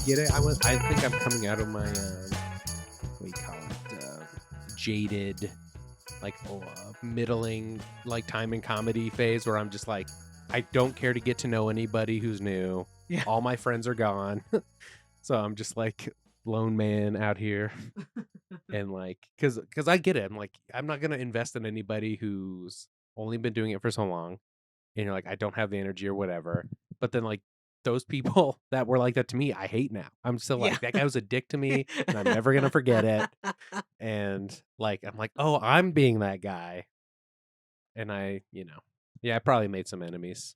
get it. I think I'm coming out of my what do you call it? Jaded, like middling, like time and comedy phase where I'm just like, I don't care to get to know anybody who's new. Yeah. All my friends are gone, so I'm just like lone man out here, and like, cause I get it. I'm like, I'm not gonna invest in anybody who's only been doing it for so long, and you're like, I don't have the energy or whatever. But then like those people that were like that to me, I hate now. I'm still like, that guy was a dick to me, and I'm never gonna forget it. And like, I'm like, oh, I'm being that guy. And I probably made some enemies,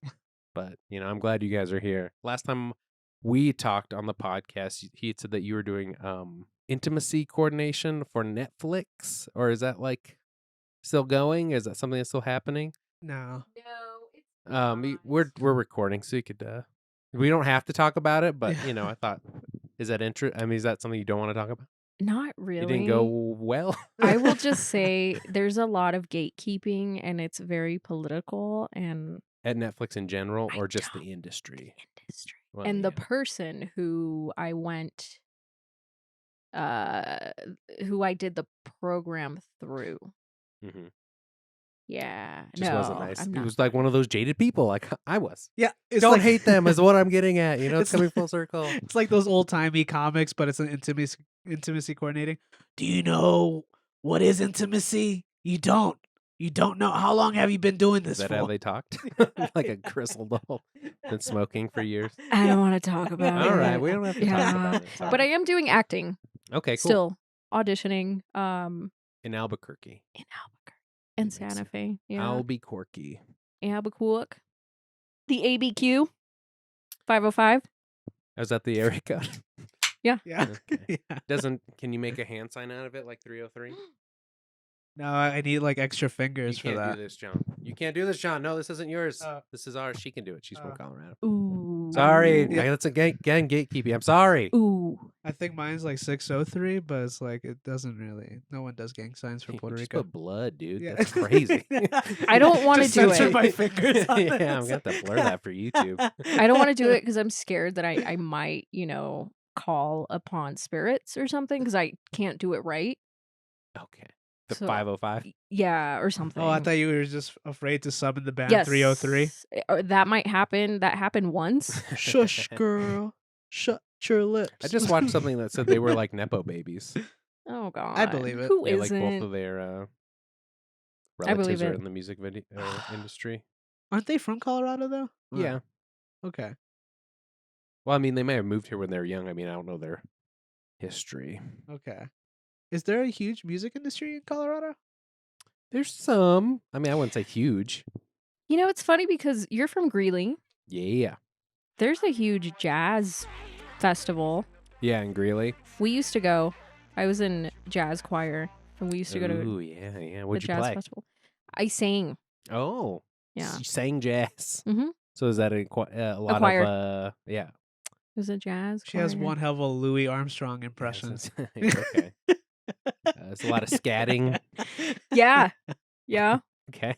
but I'm glad you guys are here. Last time we talked on the podcast, he had said that you were doing intimacy coordination for Netflix, or is that like still going? Is that something that's still happening? No. We're recording, so you could we don't have to talk about it, but I thought, is that is that something you don't want to talk about? Not really. It didn't go well. I will just say there's a lot of gatekeeping and it's very political and At Netflix in general, or just the industry? Well, and the person who I went who I did the program through. Mhm. Yeah. Just no, wasn't nice. I'm He not. was like one of those jaded people, like I was. Yeah. It's Don't like, hate them is what I'm getting at. It's It's coming like- full circle. It's like those old timey comics, but it's an intimacy coordinating. Do you know what is intimacy? You don't. You don't know. How long have you been doing Is this that how for? they talked? Like a crystal doll. Been smoking for years. I don't want to talk about it. All right, we don't have to Yeah. talk about it. It's all But I right. am doing acting Okay, cool. still, auditioning In Albuquerque. in Albuquerque and Makes Santa sense. Fe. Yeah. Albuquerque. Albuquerque. The ABQ 505. Is that the area code? Yeah. Okay. Yeah. Can you make a hand sign out of it like 303? No, I need like extra fingers You for can't that. do this, John. You can't do this, John. No, this isn't yours. Oh. This is ours. She can do it. She's from Colorado. Ooh. Sorry. Yeah. That's again gatekeeping. I'm sorry. Ooh. I think mine's like 603, but it's like it doesn't really. No one does gang signs for Puerto Just Rico. put blood, dude. Yeah. That's crazy. I don't wanna Just do censor it. my fingers. on Yeah, it. I'm gonna have to blur that for YouTube. I don't want to do it because I'm scared that I might, call upon spirits or something because I can't do it right. Okay. The So- 505. Yeah, or something. Oh, I thought you were just afraid to sub in the band Yes. 303. Or that might happen. That happened once. Shush, girl. Shut your lips. I just watched something that said they were like nepo babies. Oh God. I believe it. Who Yeah, isn't? like both of their I believe relatives are it. in the music video industry. Aren't they from Colorado though? Oh, Yeah. Okay. Well, I mean, they may have moved here when they were young. I mean, I don't know their history. Okay. Is there a huge music industry in Colorado? There's some. I mean, I wouldn't say huge. It's funny because you're from Greeley. Yeah. There's a huge jazz festival. Yeah, in Greeley. We used to go. I was in jazz choir, and we used to go to Ooh, yeah. the What'd you jazz play? festival. I sang. Oh. Yeah. You sang jazz. Mhm. So is that a lot choir. of yeah. It was a jazz She has choir. one hell of a Louis Armstrong impression. Okay. It's a lot of scatting. Yeah. Yeah. Okay.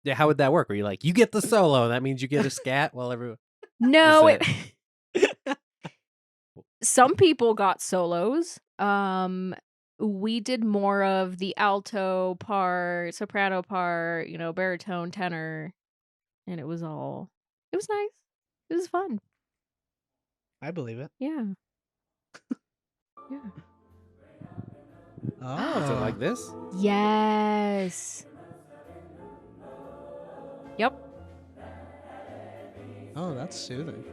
Yeah, how would that work? Were you like, you get the solo, that means you get a scat while everyone... No, Is some people got solos. We did more of the alto part, soprano part, baritone, tenor, and it was nice. It was fun. I believe it. Yeah. Yeah. Oh. Is it like this? Yes. Yep. Oh, that's soothing.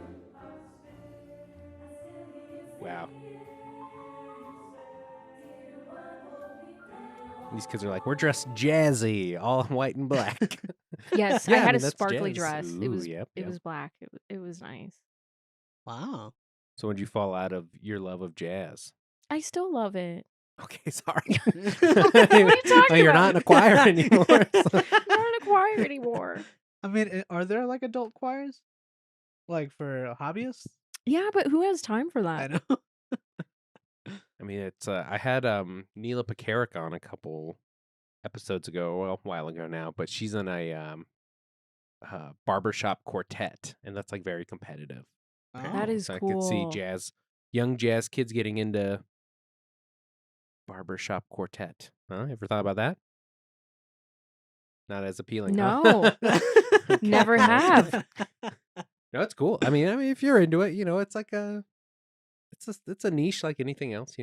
Wow. These kids are like, we're dressed jazzy, all in white and black. Yes, Yeah, I I had mean, a that's sparkly jazz. dress. It Ooh, was yep, it yep. was black. It was nice. Wow. So when did you fall out of your love of jazz? I still love it. Okay, sorry. What are you talking Oh, you're about? not in a choir anymore. I'm not in a choir anymore. I mean, are there like adult choirs? Like for hobbyists? Yeah, but who has time for I that? know. I mean, it's I had Neela Pekarik on a couple episodes ago, well, a while ago now, but she's in a barbershop quartet, and that's like very competitive. That Oh. is So I could see cool. jazz young jazz kids getting into barbershop quartet. Huh? Ever thought about that? Not as appealing, huh? No. Okay, Never okay. have. No, it's cool. I mean, if you're into it, it's like it's a niche like anything else,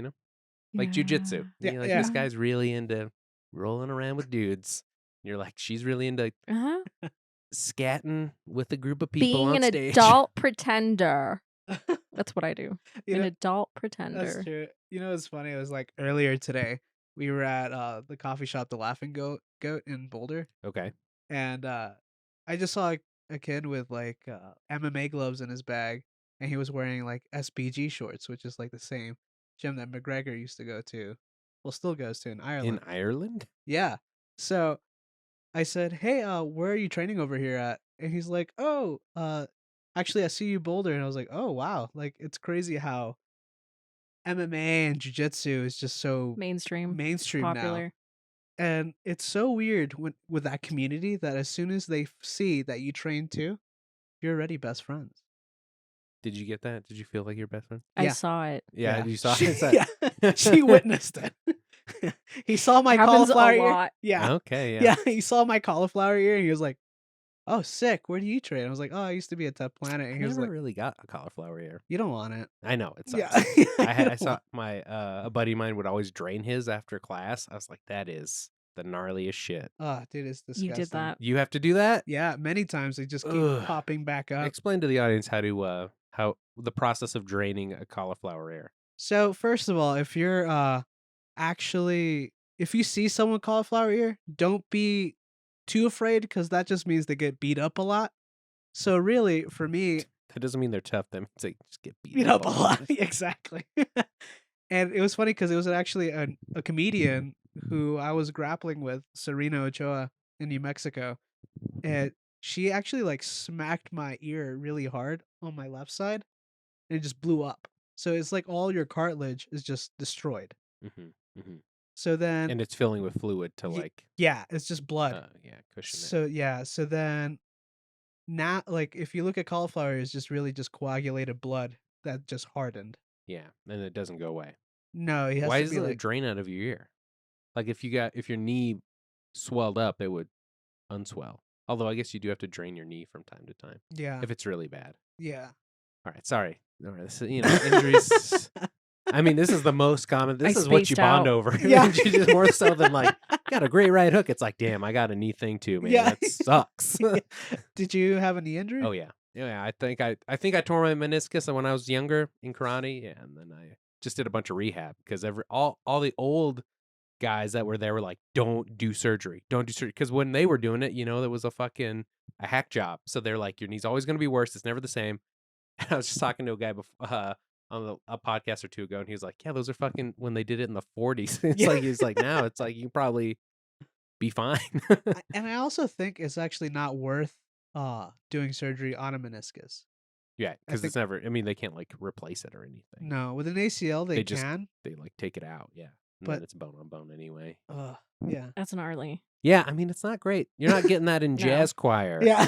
like jujitsu. Yeah, You're like, yeah. this guy's really into rolling around with dudes. You're like, she's really into Uh-huh. scatting with a group of people Being on an stage. adult pretender. That's what I do. You An know, adult that's pretender. true. You know, it's funny. It was like earlier today. We were at the coffee shop, the Laughing Goat in Boulder, Okay. and I just saw a kid with like MMA gloves in his bag, and he was wearing like SBG shorts, which is like the same gym that McGregor used to go to, well, still goes to in In Ireland. Ireland? Yeah. So I said, "Hey, where are you training over here at?" And he's like, "Oh, actually, I see you Boulder." And I was like, "Oh, wow! Like it's crazy how MMA and jiu-jitsu is just so Mainstream. mainstream now." Popular. And it's so weird with that community that as soon as they see that you train too, you're already best friends. Did you get that? Did you feel like your best friend? I Yeah. saw it. Yeah, Yeah. you saw She, it. yeah. She witnessed it. He saw my Happens a cauliflower ear. lot. Yeah. Okay, yeah. Yeah. He saw my cauliflower ear and he was like, "Oh, sick. Where do you train?" I was like, "Oh, I used to be at Tough Planet." I And he was never like, really got a cauliflower ear. "You don't want it." I know it Yeah. sucks. You I don't saw want- my a buddy of mine would always drain his after class. I was like, that is the gnarliest shit. Oh, dude, it's disgusting. You did that. You have to do that? Yeah, many times they just keep Ugh. popping back up. Explain to the audience how the process of draining a cauliflower ear. So first of all, if you're if you see someone cauliflower ear, don't be too afraid because that just means they get beat up a lot. So really, for me, That doesn't mean they're tough. That means they just get beat beat up up a lot. Exactly. And it was funny because it was actually a comedian who I was grappling with, Serena Ochoa in New Mexico, and she actually like smacked my ear really hard on my left side, and it just blew up. So it's like all your cartilage is just destroyed. Mm-hmm, mm-hmm. So then, And it's filling with fluid to Ye- like, yeah, it's just blood. cushion it. So yeah, so then now, like if you look at cauliflower, it's just really just coagulated blood that just hardened. Yeah, and it doesn't go away. No, he has Why to doesn't be it like, drain out of your ear? Like if your knee swelled up, it would unswell. Although I guess you do have to drain your knee from time to time yeah, if it's really bad. yeah. All right, sorry. All right, this is, injuries. I mean, this is the most common. This I is what you spaced bond out. over. Yeah. Just more so than like, got a great right hook. It's like, damn, I got a knee thing too, man. Yeah. That sucks. Did you have a knee injury? Oh yeah, yeah. I think I tore my meniscus when I was younger in karate, yeah, and then I just did a bunch of rehab because all the old guys that were there were like, don't do surgery, because when they were doing it, there was a hack job. So they're like, your knee's always going to be worse. It's never the same. And I was just talking to a guy before, on a podcast or two ago, and he was like, yeah, those are fucking when they did it in the 40s. It's Yeah. like he's like, now it's like you can probably be fine. And I also think it's actually not worth doing surgery on a meniscus. Yeah, because think- it's never. I mean, they can't like replace it or anything. No, with an ACL they just- can. They like take it out. Yeah, and But- then it's bone on bone anyway. Yeah. That's gnarly. Yeah, I mean, it's not great. You're not getting that in No. jazz choir. Yeah.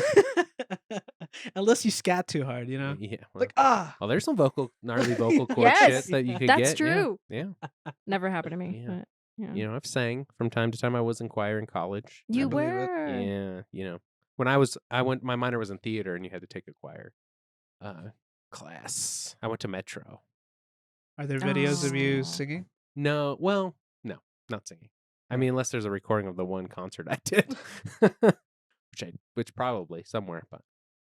Unless you scat too hard, you know? Yeah. Like, Well, there's some gnarly vocal cord Yes, shit that you could that's get. Yeah, true. Yeah. Never happened to me. Yeah. But, yeah. I've sang from time to time. I was in choir in college. You I believe it. were. Yeah. When my minor was in theater, and you had to take a choir class. I went to Metro. Are there videos of you Oh. singing? No, well, no, not singing. I mean, unless there's a recording of the one concert I did, which probably somewhere, but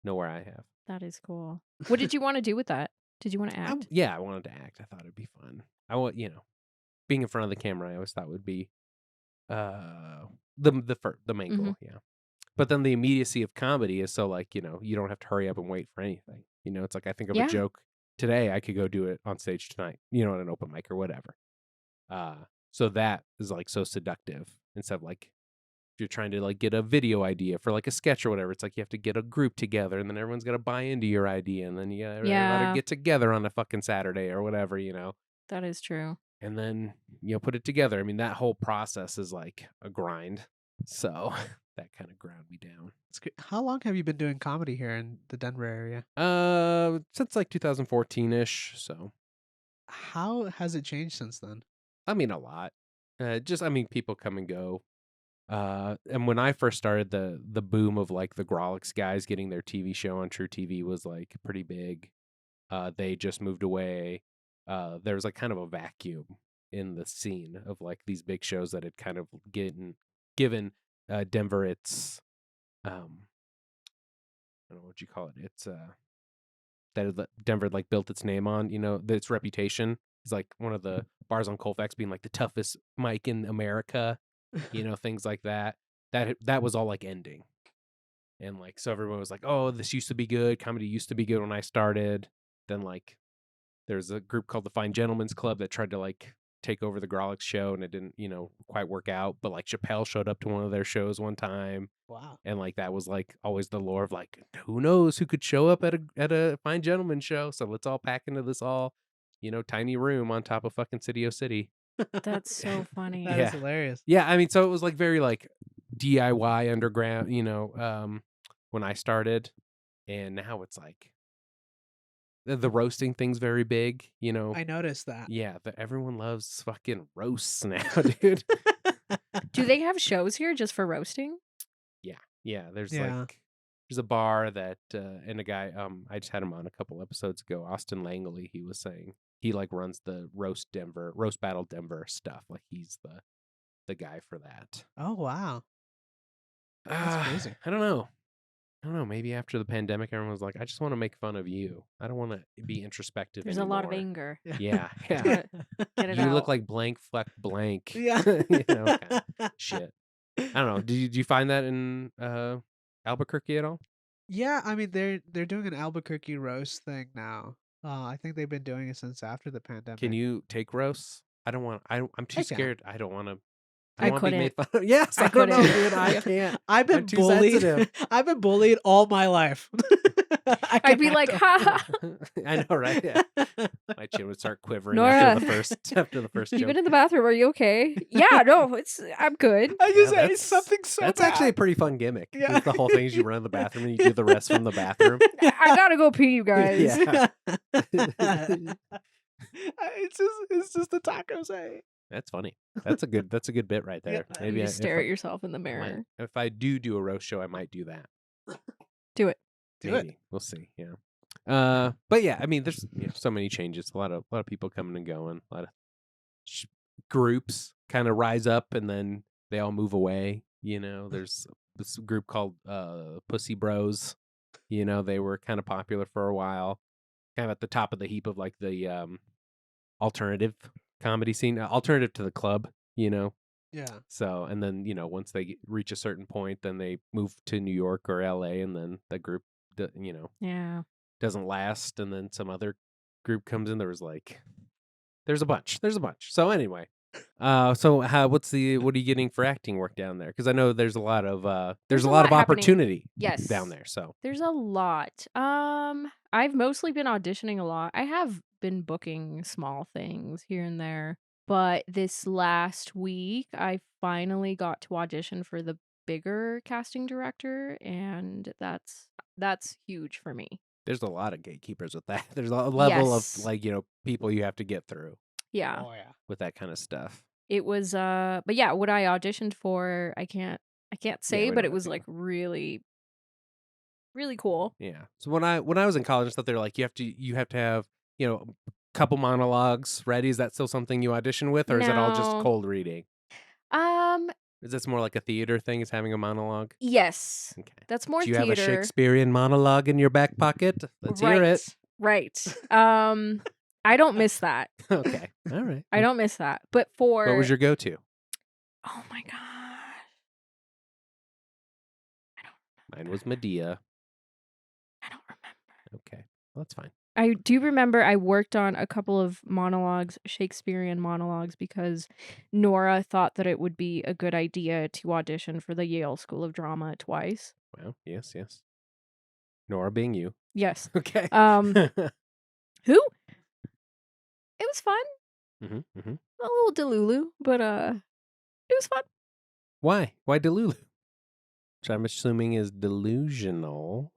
nowhere I have. That is cool. What did you want to do with that? Did you want to act? I wanted to act. I thought it'd be fun. I want, being in front of the camera. I always thought would be, the main Mm-hmm. goal. Yeah, but then the immediacy of comedy is so like you don't have to hurry up and wait for anything. It's like I think of Yeah. a joke today, I could go do it on stage tonight. At an open mic or whatever. So that is like so seductive instead of like if you're trying to like get a video idea for like a sketch or whatever, it's like you have to get a group together and then everyone's got to buy into your idea and then you gotta Yeah. get together on a fucking Saturday or whatever, That is true. and then put it together. I mean, that whole process is like a grind. So that kind of ground me down. That's good. How long have you been doing comedy here in the Denver area? Since like 2014-ish, so How has it changed since then? I mean, a lot. People come and go. And when I first started, the boom of like the Grolix guys getting their TV show on True TV was like pretty big. They just moved away. There was like kind of a vacuum in the scene of like these big shows that had kind of given Denver its I don't know what you call it. It's Denver like built its name on, its reputation. It's like one of the bars on Colfax being like the toughest mic in America, things like that. That was all like ending. And like so everyone was like, "Oh, this used to be good. Comedy used to be good when I started." Then like there's a group called the Fine Gentlemen's Club that tried to like take over the Grolix show and it didn't, quite work out. But like Chappelle showed up to one of their shows one time. Wow. And like that was like always the lore of like who knows who could show up at a Fine Gentleman show. So let's all pack into this tiny room on top of fucking City O City. That's so funny. That is hilarious. Yeah, I mean, so it was like very like DIY underground, when I started, and now it's like the roasting thing's very big, I noticed that. Yeah, everyone loves fucking roasts now, dude. Do they have shows here just for roasting? Yeah, there's Yeah. like there's a bar that and a guy I just had him on a couple episodes ago, Austin Langley, he was saying he like runs the roast battle Denver stuff. Like he's the guy for that. Oh wow. That's crazy. I don't know. Maybe after the pandemic, everyone was like, I just want to make fun of you. I don't want to be introspective There's anymore. a lot of anger. Yeah. Get it You look out. like blank fleck blank. Yeah. Kind of shit. I don't know. Did you find that in Albuquerque at all? Yeah, I mean they're doing an Albuquerque roast thing now. I think they've been doing it since after the pandemic. Can you take roasts? I'm too I can. scared. I don't want to. I Be made couldn't. fun of. Yes, I I don't know, couldn't. dude. I can't. I've been I'm too bullied. sensitive. I've been bullied all my life. I'd be like, ha ha. I know, right? Yeah. My chin would start quivering Nora. after the first You joke. been in the bathroom? Are you okay? Yeah, no, I'm good. I just Yeah, say it's something so That's bad. actually a pretty fun gimmick. Yeah. The whole thing is you run in the bathroom and you do the rest from the bathroom. I gotta go pee, you guys. Yeah. It's just the tacos, eh? That's funny. That's a good bit right there. Yeah. Maybe You if stare I- at yourself in the mirror. if I do a roast show, I might do that. Do it. Do it. Maybe. We'll see. Yeah. But yeah, I mean, there's so many changes. A lot of people coming and going. A lot of groups kind of rise up and then they all move away. There's this group called Pussy Bros. They were kind of popular for a while, kind of at the top of the heap of like the alternative comedy scene, alternative to the club. Yeah. So, and then, once they reach a certain point, then they move to New York or LA, and then the group, Yeah. doesn't last. And then some other group comes in. There's a bunch. So anyway, so what are you getting for acting work down there? Because I know there's a lot of, There's a lot of lot happening. opportunity Yes. down there. So There's a lot. I've mostly been auditioning a lot. I have been booking small things here and there, but this last week I finally got to audition for the bigger casting director, and that's huge for me. there's a lot of gatekeepers with that. There's a level Yes. of like, people you have to get through Yeah. Oh yeah. with that kind of stuff. It was but yeah, what I auditioned for, I can't say, we but don't it was have to. like really really cool. Yeah. So when I was in college and stuff, they're like, you have to have, a couple monologues ready. Is that still something you audition with, or is it all just No. cold reading? Um Is this more like a theater thing? Is having a monologue? yes. Okay. That's more Do you theater. have a Shakespearean monologue in your back pocket? Let's hear it. Right. I don't miss that. Okay. All right. I don't miss that. But for What was your go-to? Oh my gosh. Mine was Medea. I don't remember. Okay. Well, that's fine. I do remember I worked on a couple of monologues, Shakespearean monologues, because Nora thought that it would be a good idea to audition for the Yale School of Drama twice. Well, yes. Nora being you. Yes. Okay. Who? It was fun. Mm-hmm. A little delulu, but it was fun. Why? Why Delulu? Which I'm assuming is delusional.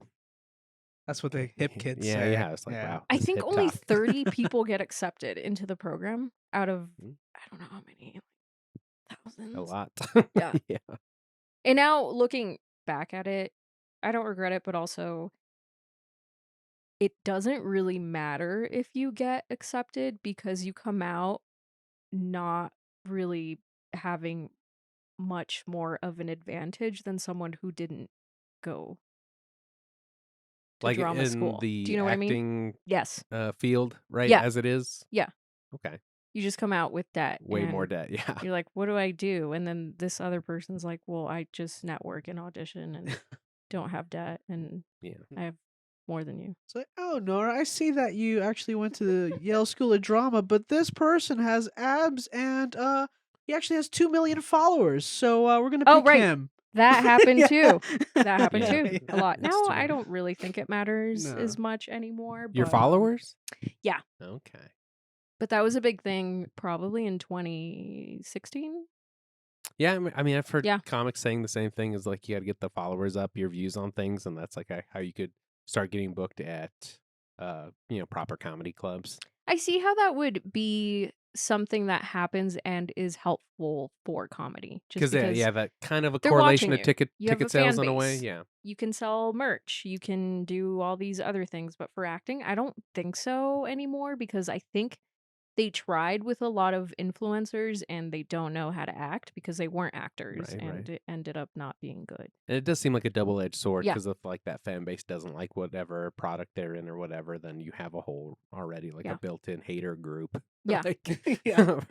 That's what the hip kids Yeah, say. yeah. It's like, Yeah. wow, I this is think hip only talk. 30 people get accepted into the program out of Mm, I don't know how many, a thousands. lot. Yeah. Yeah. And now looking back at it, I don't regret it, but also it doesn't really matter if you get accepted because you come out not really having much more of an advantage than someone who didn't go to Like drama in school. Do you the know what I mean? acting Yes. field, right? Yeah. As it is. Yeah. Okay. You just come out with debt Way more and debt. Yeah. you're like, what do I do? And then this other person's like, well, I just network and audition and don't have debt and Yeah. I have more than you. It's like, oh, Nora, I see that you actually went to the Yale School of Drama, but this person has abs and he actually has 2 million followers. So we're gonna Oh, pick right. him. That happened Yeah. too. That happened Yeah. too. A lot. That's Now too I many. don't really think it matters No. as much anymore. Your But followers? yeah. Okay. But that was a big thing probably in 2016. Yeah, I mean, I've heard Yeah. comics saying the same thing. Is like you got to get the followers up, your views on things, and that's like how you could start getting booked at, proper comedy clubs. I see how that would be something that happens and is helpful for comedy. Just Because because that kind of a they're correlation watching to you. ticket You have a ticket sales fan in a way. base. Yeah. You can sell merch. You can do all these other things. But for acting, I don't think so anymore because I think they tried with a lot of influencers and they don't know how to act because they weren't actors Right. and it ended up not being good. And it does seem like a double-edged sword Yeah. because if like that fan base doesn't like whatever product they're in or whatever, then you have a whole already like Yeah. a built-in hater group. Yeah. Like, Yeah.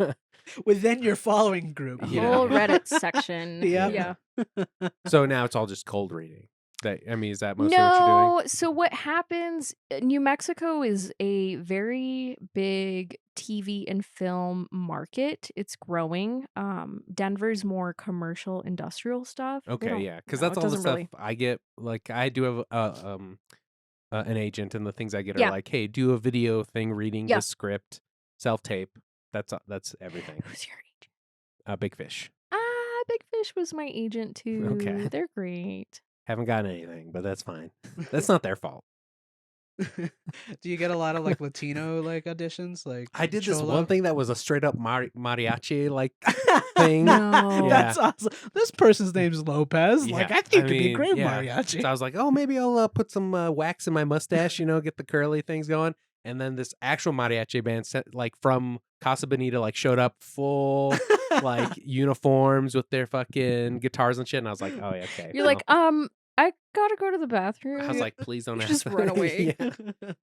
Within your following group. A You whole know. Reddit section. Yeah. Yeah. So now it's all just cold reading. Is that most of what you're doing? No, so what happens, New Mexico is a very big TV and film market. It's growing. Denver's more commercial industrial stuff. They Okay, don't, yeah, because no, that's it all the doesn't stuff really. I get. Like I do have an agent, and the things I get are Yeah. like, hey, do a video thing, reading Yeah. this script, self tape. That's everything. Who's your agent? Big Fish. Big Fish was my agent too. Okay. They're great. Haven't gotten anything, but that's fine. That's not their fault. Do you get a lot of like Latino like auditions? Like I did this Cholo? one thing that was a straight up mariachi like thing. No. Yeah. That's awesome. This person's name's Lopez. Like Yeah, I think I it'd be mean, great yeah. mariachi. So I was like, oh, maybe I'll put some wax in my mustache, get the curly things going. And then this actual mariachi band like from Casa Bonita like showed up full like uniforms with their fucking guitars and shit. And I was like, oh yeah, okay. You're like, I gotta go to the bathroom. I was like, please don't ask just run away. Yeah.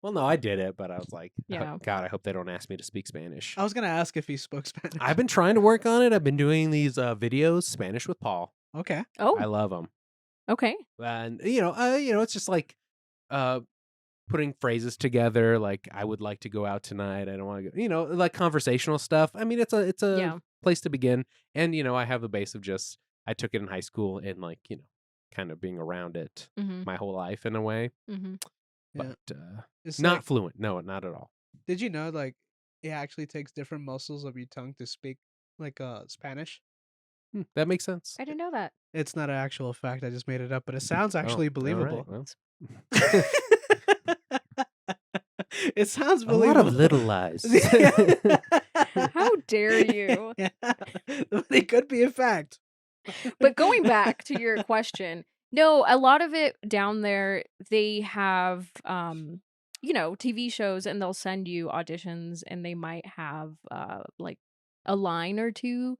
Well, no, I did it, but I was like, Yeah. God, I hope they don't ask me to speak Spanish. I was gonna ask if he spoke Spanish. I've been trying to work on it. I've been doing these videos, Spanish with Paul. Okay. Oh, I love them. okay. And it's just like putting phrases together. Like, I would like to go out tonight. I don't want to go. Like conversational stuff. I mean, it's a Yeah. place to begin. And I have the base of just I took it in high school and like kind of being around it Mm-hmm. my whole life in a way. Mm-hmm. Yeah. But It's not like, fluent. No, not at all. did you know like it actually takes different muscles of your tongue to speak like Spanish? That makes sense. I didn't know that. It's not an actual fact. I just made it up, but it sounds Oh, actually all believable. right, well. It sounds A believable. lot of little lies. How dare you? Yeah. But it could be a fact. But going back to your question, no, a lot of it down there, they have, TV shows and they'll send you auditions and they might have like a line or two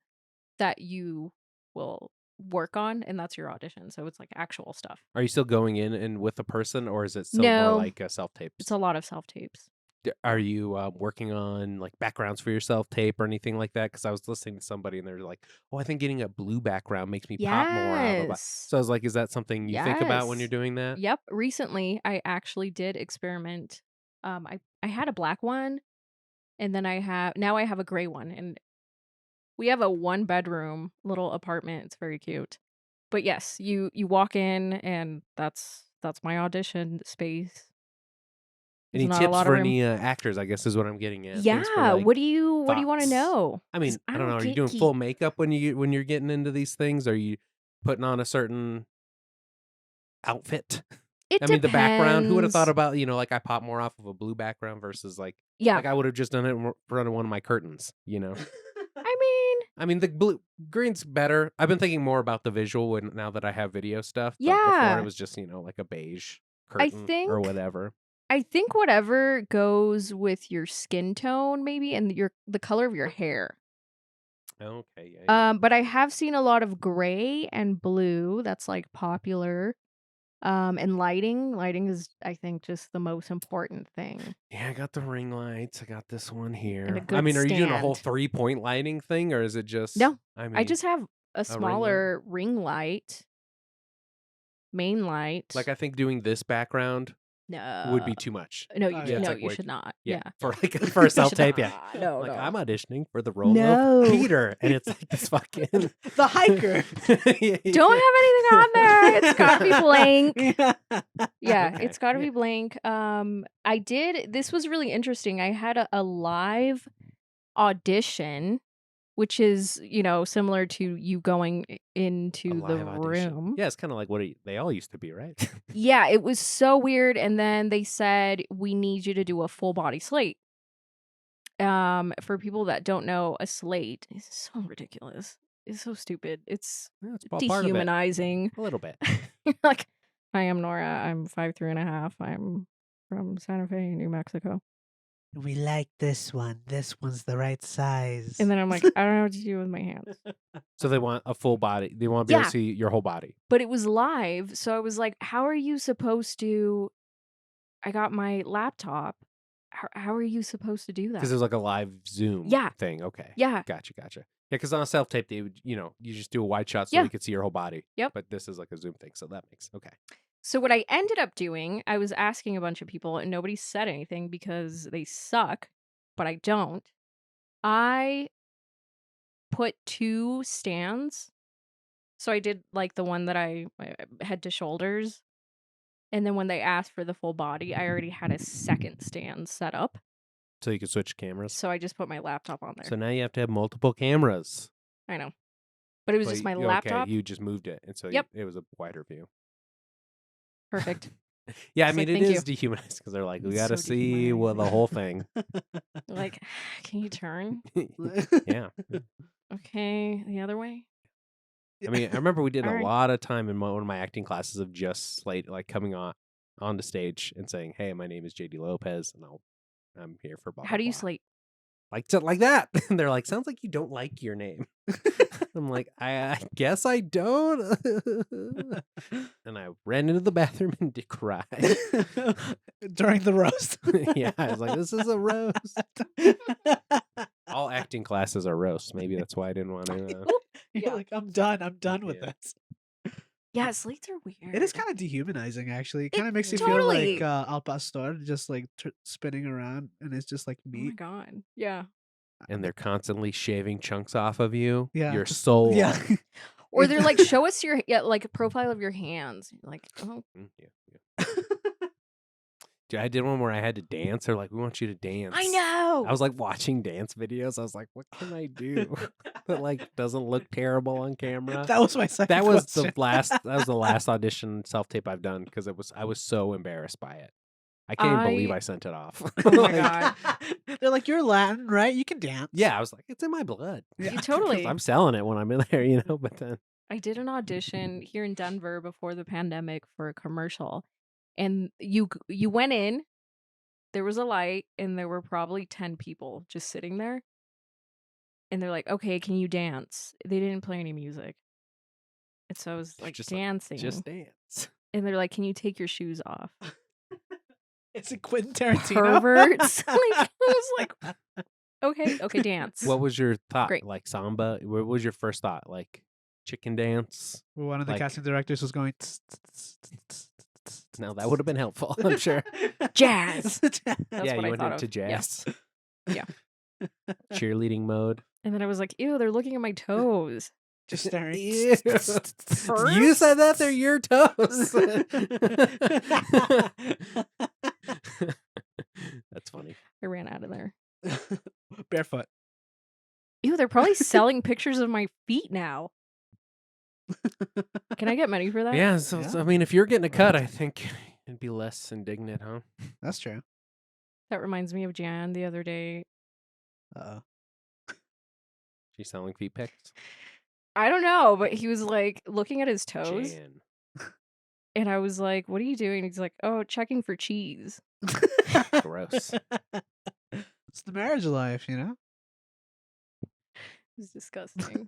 that you will work on and that's your audition. So it's like actual stuff. Are you still going in and with a person, or is it still No. more like self tapes? It's a lot of self-tapes. Are you working on like backgrounds for your self tape or anything like that? Because I was listening to somebody and they're like, "Oh, I think getting a blue background makes me pop more." Yes. So I was like, "Is that something you think about when Yes. you're doing that?" Yep. Recently, I actually did experiment. I had a black one, and then now I have a gray one, and we have a 1-bedroom little apartment. It's very cute. But yes, you walk in, and that's my audition space. There's Any not a tips lot for of room. any actors? I guess is what I'm getting at. Things for, Yeah. like, What do you want to thoughts. know? I mean, 'Cause I don't know. Are you get doing geek. full makeup when you're getting into these things? Are you putting on a certain outfit? It I mean, the background. Who would have thought depends. about, like I pop more off of a blue background versus like Yeah. I would have just done it in front of one of my curtains. I mean, I mean, the green's better. I've been thinking more about the visual now that I have video stuff, but before it yeah. was just like a beige I curtain or think whatever. I think whatever goes with your skin tone maybe and the color of your hair. Okay, yeah. But I have seen a lot of gray and blue. That's like popular. And lighting. Lighting is, I think, just the most important thing. Yeah, I got the ring lights. I got this one And a here. I good mean, are you doing a whole stand. 3-point lighting thing, or is it just? No, I I mean, just have a a ring light. smaller ring light, main light. Like I think doing this background would No, be too much. no, Oh, you yeah. should, It's no, like you way should too. not. Yeah, Yeah, for you a self should tape. Yeah, not. No, like no. I'm auditioning for the role No. of Peter, and it's like this fucking The hiker. Don't have anything on there. It's gotta be blank. Yeah, Okay. it's gotta be blank. This was really interesting. I had a live audition, which is, similar to you going A into the live audition. room. Yeah, it's kind of like what they all used to be, right? Yeah, it was so weird. And then they said, we need you to do a full body slate. For people that don't know, a slate is so ridiculous. It's so stupid. It's Yeah, it's all part of it. dehumanizing. A little bit. Like, hi, I'm Nora. I'm 5'3.5". I'm from Santa Fe, New Mexico. We like this one. This one's the right size. And then I'm like, I don't know what to do with my hands. So they want a full body. They want to be able Yeah. to see your whole body. But it was live, so I was like, how are you supposed to? I got my laptop. How are you supposed to do Because that? it was like a live Zoom Yeah. thing. Okay. Yeah. Gotcha. Yeah, because on a self tape, they would, you just do a wide shot so Yeah. you could see your whole body. Yep. But this is like a Zoom thing, so that makes okay. So what I ended up doing, I was asking a bunch of people, and nobody said anything because they suck, but I don't. I put 2 stands. So I did like the one that I head to shoulders. And then when they asked for the full body, I already had a second stand set up. So you could switch cameras. So I just put my laptop on there. So now you have to have multiple cameras. I know. But it was But just my okay, laptop. you just moved it, and so Yep. it was a wider view. Perfect. Yeah, I It's mean, like, it thank is dehumanized because they're like, we It's got to so see the whole thing. Like, can you turn? Yeah. Okay, the other way. I mean, I remember we did a Alright. lot of time in one of my acting classes of just like coming on the stage and saying, "Hey, my name is JD Lopez, and I'm here for blah." How do you blah. slate? Like that? And they're like, "Sounds like you don't like your name." I'm like, I guess I don't. And I ran into the bathroom and did cry. During the roast. Yeah, I was like, this is a roast. All acting classes are roasts. Maybe that's why I didn't want to. You're Yeah. like, I'm done with Yeah. this. Yeah, slates are weird. It is kind of dehumanizing, actually. It kind of makes you totally- feel like Al Pastor, just like spinning around, and it's just like Oh my meat. god. Yeah. And they're constantly shaving chunks off of you. Yeah, Your just- soul. Yeah. Or they're like, show us your like a profile of your hands. You're like, oh, Yeah. Dude, I did one where I had to dance. They're like, we want you to dance. I know. I was like watching dance videos. I was like, what can I do that like doesn't look terrible on camera? That was my second That was question. the last audition self tape I've done because I was so embarrassed by it. I can't even believe I sent it off. Oh my Like, god. They're like, you're Latin, right? You can dance. yeah, I was like, it's in my blood. Yeah. You totally. I'm selling it when I'm in there, But then I did an audition here in Denver before the pandemic for a commercial, and you went in. There was a light, and there were probably 10 people just sitting there. And they're like, "Okay, can you dance?" They didn't play any music, and so I was like just dancing. just dance. And they're like, "Can you take your shoes off?" It's a Quentin Tarantino. Perverts. Like, I was like, okay, dance. What was your thought? Great. Like samba? What was your first thought? Like chicken dance? One of the Like- casting directors was going. "Tss, tss, tss, tss, tss, tss, No, tss, that would have been helpful. I'm sure. Jazz. That's yeah, what you I went thought into of. Yeah. jazz. Yeah. Cheerleading mode. And then I was like, ew, they're looking at my toes. Just staring. Ew. You First? said that they're your toes. That's funny. I ran out of there. Barefoot. Ew, they're probably selling pictures of my feet now. Can I get money for that? Yeah, so I mean, if you're getting a cut, I think It'd be less indignant, huh? That's true. That reminds me of Gian the other day. She's selling feet pics. I don't know, but he was like looking at his toes, Jan. and I was like, "What are you doing?" He's like, "Oh, checking for cheese." Gross. It's the marriage life, you know? It was disgusting.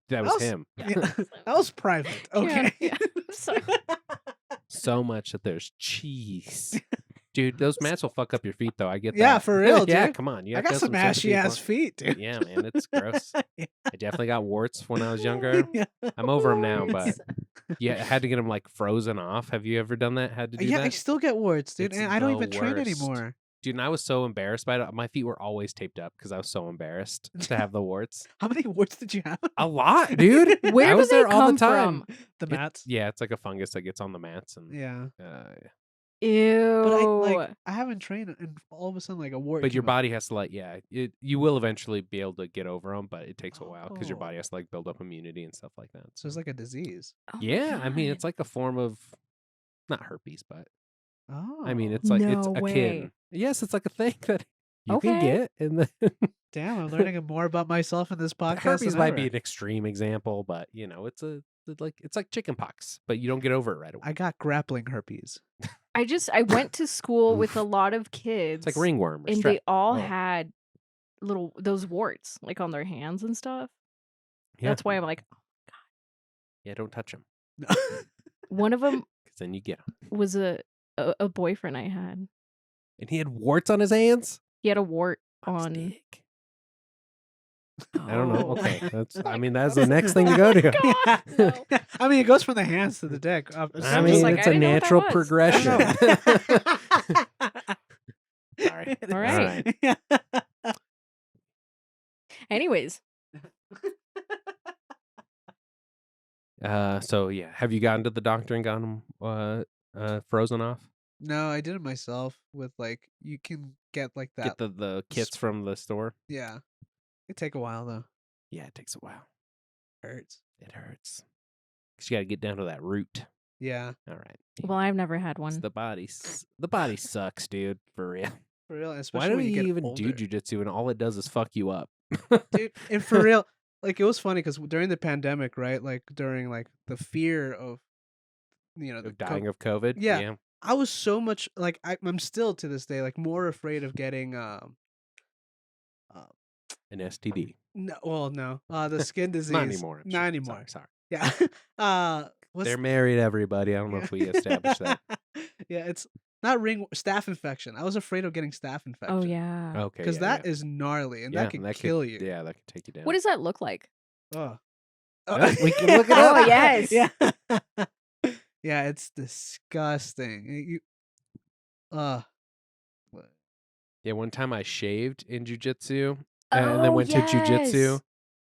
That was him. Yeah, that was private. Okay. Yeah, I'm sorry. So So much that there's cheese. Dude, those mats will fuck up your feet, though. I get that. Yeah, for real, Yeah, dude. come on. You I have to got have some ashy ass feet, dude. Yeah, man, it's gross. Yeah. I definitely got warts when I was younger. I'm over them now, but yeah, I had to get them like frozen off. Have you ever done that? Had to do Yeah, I that? still get warts, dude, It's and I don't the even train worst. anymore. Dude, and I was so embarrassed by it. My feet were always taped up because I was so embarrassed to have the warts. How many warts did you have? A lot, dude. Where I do was they there all come the time. from? The mats. Yeah, it's like a fungus that gets on the mats, and Yeah. Ew. But I haven't trained, and all of a sudden, like a wart. but your came up. body has to like, you will eventually be able to get over them, but it takes a while because your body Oh. has to like build up immunity and stuff like that. So it's like a disease. Oh my yeah, I mean, God. it's like a form of not herpes, but Oh. I mean, it's like it's No akin. way. Yes, it's like a thing that you can Okay. get, and then Damn, I'm learning more about myself in this podcast. herpes than might ever. be an extreme example, but it's like chicken pox, but you don't get over it right away. I got grappling herpes. I went to school with a Oof. lot of kids. It's like ringworm or and strep. they all Oh. had those warts like on their hands and stuff. Yeah. That's why I'm like, Yeah, don't touch them one of them because then you get them. was a boyfriend I had. And he had warts on his hands. He had a wart On his on. dick. I don't know. Oh. Okay, that's the next thing to go to. God, no. I mean, it goes from the hands to the dick. I I'm mean, just like, it's I a didn't know what that natural was. progression. Sorry. All right. Yeah. Anyways, So yeah, have you gotten to the doctor and gotten them frozen off? No, I did it myself with you can get like that. Get the kits from the store. Yeah. It take a while though. Yeah, it takes a while. Hurts. It hurts. 'Cause you got to get down to that root. Yeah. All right. well, I've never had It's one. the body sucks, dude. For real. For real, Why especially do when you you get even older. do jujitsu and all it does is fuck you up? Dude, and for real, it was funny because during the pandemic, right? During the fear of the Of dying of COVID. Yeah. I was so much I'm still to this day more afraid of getting An STD. no the skin disease. Not anymore. Not anymore. Sorry. Yeah. They're married, everybody. I don't know if we established that. Yeah, it's not staph infection. I was afraid of getting staph infection. Oh yeah. Okay. Because yeah, that is gnarly and yeah. that could kill you. Yeah, that could take you down. What does that look like? Oh. We can look it up. Oh yes. Yeah. Yeah, it's disgusting. Yeah, one time I shaved in jujitsu and then went to jujitsu yes.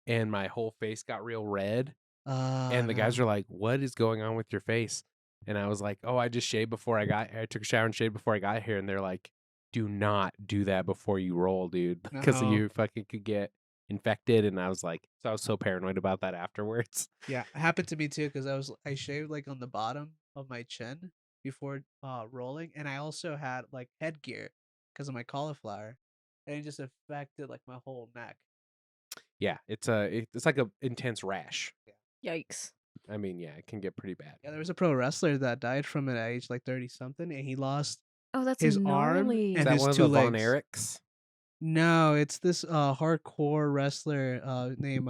and my whole face got real red. Oh, And the guys no. were like, "What is going on with your face?" And I was like, "Oh, I just shaved before I took a shower and shaved before I got here." And they're like, "Do not do that before you roll, dude, because No. you fucking could get infected." And I was like, I was so paranoid about that afterwards. Yeah, it happened to me too because I shaved on the bottom of my chin before rolling, and I also had headgear because of my cauliflower, and it just affected my whole neck. Yeah, it's like a intense rash. Yikes. I mean, yeah, it can get pretty bad. Yeah, there was a pro wrestler that died from it at age 30 something, and he lost Oh, that's his arm gnarly. Is and that his one of two the Von legs. Erichs? No, it's this hardcore wrestler named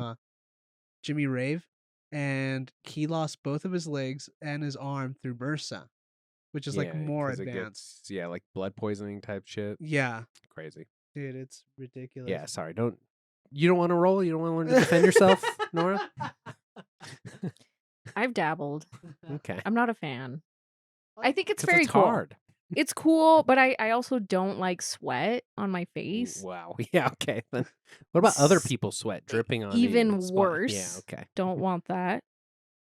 Jimmy Rave, and he lost both of his legs and his arm through MRSA, which is Yeah, more 'cause it advanced. gets, like blood poisoning type shit. Yeah, Crazy. dude, it's ridiculous. Yeah, sorry. You don't want to roll? You don't want to learn to defend yourself, Nora? I've dabbled. Okay. I'm not a fan. I think it's 'Cause very it's cool. hard. It's cool, but I also don't like sweat on my face. Wow. Yeah, okay. Then what about other people's sweat dripping on you? Even and spot- worse. Yeah, okay. Don't want that.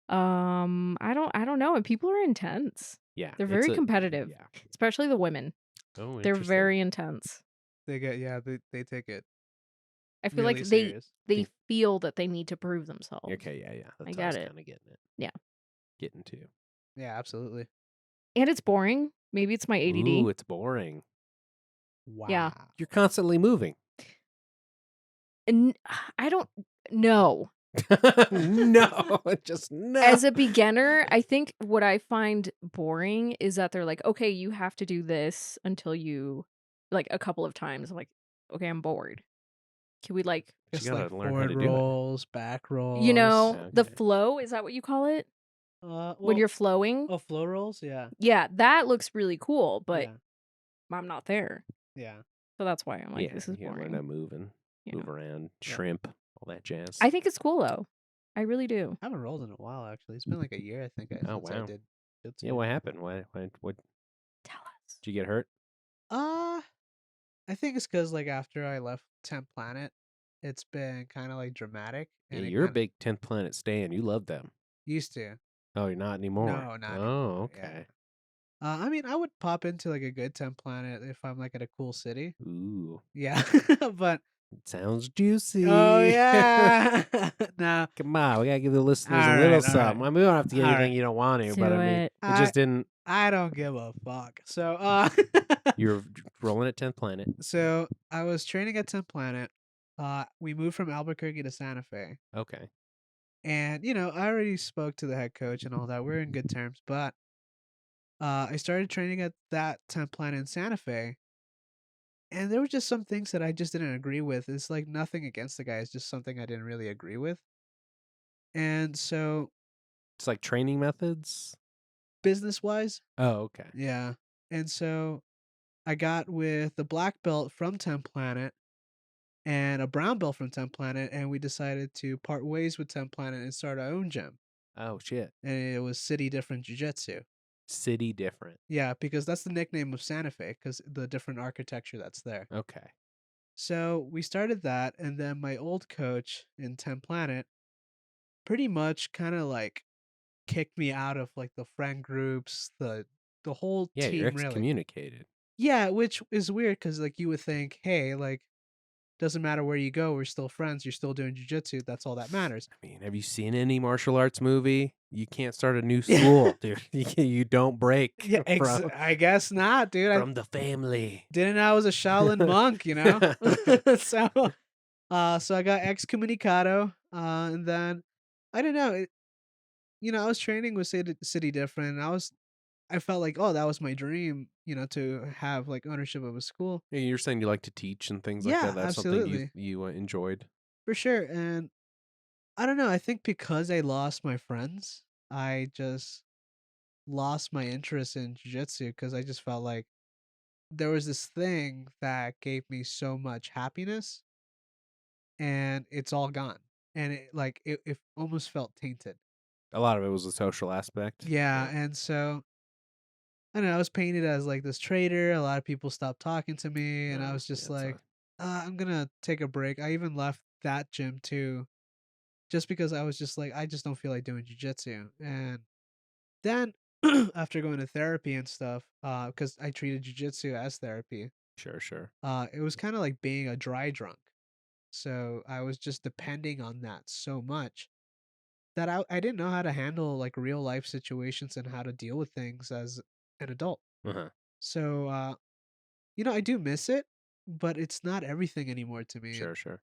I don't know. And people are intense, Yeah. They're it's very competitive. Yeah. especially the women. Oh, They're interesting. very intense. They take it. I feel like really serious. they feel that they need to prove themselves. Okay, yeah. I That's what I get was it. kind of getting it. Yeah. Getting to. Yeah, absolutely. And it's boring. Maybe it's my ADD. Ooh, it's boring. Yeah. Wow. You're constantly moving. And I don't know. No, just no. As a beginner, I think what I find boring is that they're like, okay, you have to do this until you, like, a couple of times. I'm like, okay, I'm bored. Can we, like, You Just like gotta learn how forward to do it. rolls, back rolls. you know, the Okay. flow? Is that what you call it? When Well, you're flowing? oh, flow rolls, yeah, Yeah, that looks really cool, but yeah, I'm not there. yeah. So that's why I'm like, Yeah, this is you gotta learn how to boring. move and Yeah. move around, Yeah. shrimp, all that jazz. I think it's cool though. I really do. I haven't rolled in a while actually. It's been like a year, I think, Oh, since I wow. did Yeah, jujitsu. what happened? What Tell us. did you get hurt? I think it's because like after I left 10th Planet, it's been kind of like dramatic, Yeah, and it you're a kind of big 10th Planet stan. You love them. used to. Oh, you're not anymore. No, not Oh, anymore. Yeah. okay. I mean, I would pop into like a good 10th Planet if I'm like at a cool city. Ooh, Yeah, but sounds juicy. oh yeah, no. Come on, we gotta give the listeners a All little right, all something. right, I mean, we don't have to get all anything right. you don't want to, but Do I mean, it. it just didn't. I don't give a fuck. So, You're rolling at 10th Planet. so I was training at 10th Planet. We moved from Albuquerque to Santa Fe, Okay. and I already spoke to the head coach and all that. We're in good terms, but I started training at that 10th Planet in Santa Fe, and there were just some things that I just didn't agree with. It's like nothing against the guy; it's just something I didn't really agree with, and so It's like training methods. business wise, Oh, okay. yeah, and so I got with the black belt from 10th Planet and a brown belt from 10th Planet, and we decided to part ways with 10th Planet and start our own gym. Oh, shit. And it was City Different Jiu Jitsu. City different. Yeah, because that's the nickname of Santa Fe, because the different architecture that's there. Okay. So we started that, and then my old coach in 10th Planet pretty much kind of like kicked me out of like the friend groups, the whole Yeah, you're team really. excommunicated. Yeah, which is weird because like you would think, hey, like doesn't matter where you go, we're still friends. You're still doing jujitsu. That's all that matters. I mean, have you seen any martial arts movie? You can't start a new Yeah. school, dude. You don't break Yeah, I guess not, dude. I from the family. didn't know I was a Shaolin monk, so, so I got excommunicado, and then I don't know. I was training with City Different. And I felt like, oh, that was my dream, to have like ownership of a school. Yeah, you're saying you like to teach and things like Yeah, that. That's something absolutely, you enjoyed. for sure. And I don't know. I think because I lost my friends, I just lost my interest in jiu-jitsu because I just felt like there was this thing that gave me so much happiness and it's all gone. And it almost felt tainted. A lot of it was a social aspect. Yeah, and so I don't know, I was painted as like this traitor. A lot of people stopped talking to me, and I Oh, was just yeah, it's like, I'm gonna take a break. I even left that gym too, just because I was just like, I just don't feel like doing jujitsu. And then after going to therapy and stuff, because I treated jujitsu as therapy, sure. it was kind of like being a dry drunk. So I was just depending on that so much that I didn't know how to handle like real life situations and how to deal with things as an adult. Uh-huh. So I do miss it, but it's not everything anymore to me. And Sure.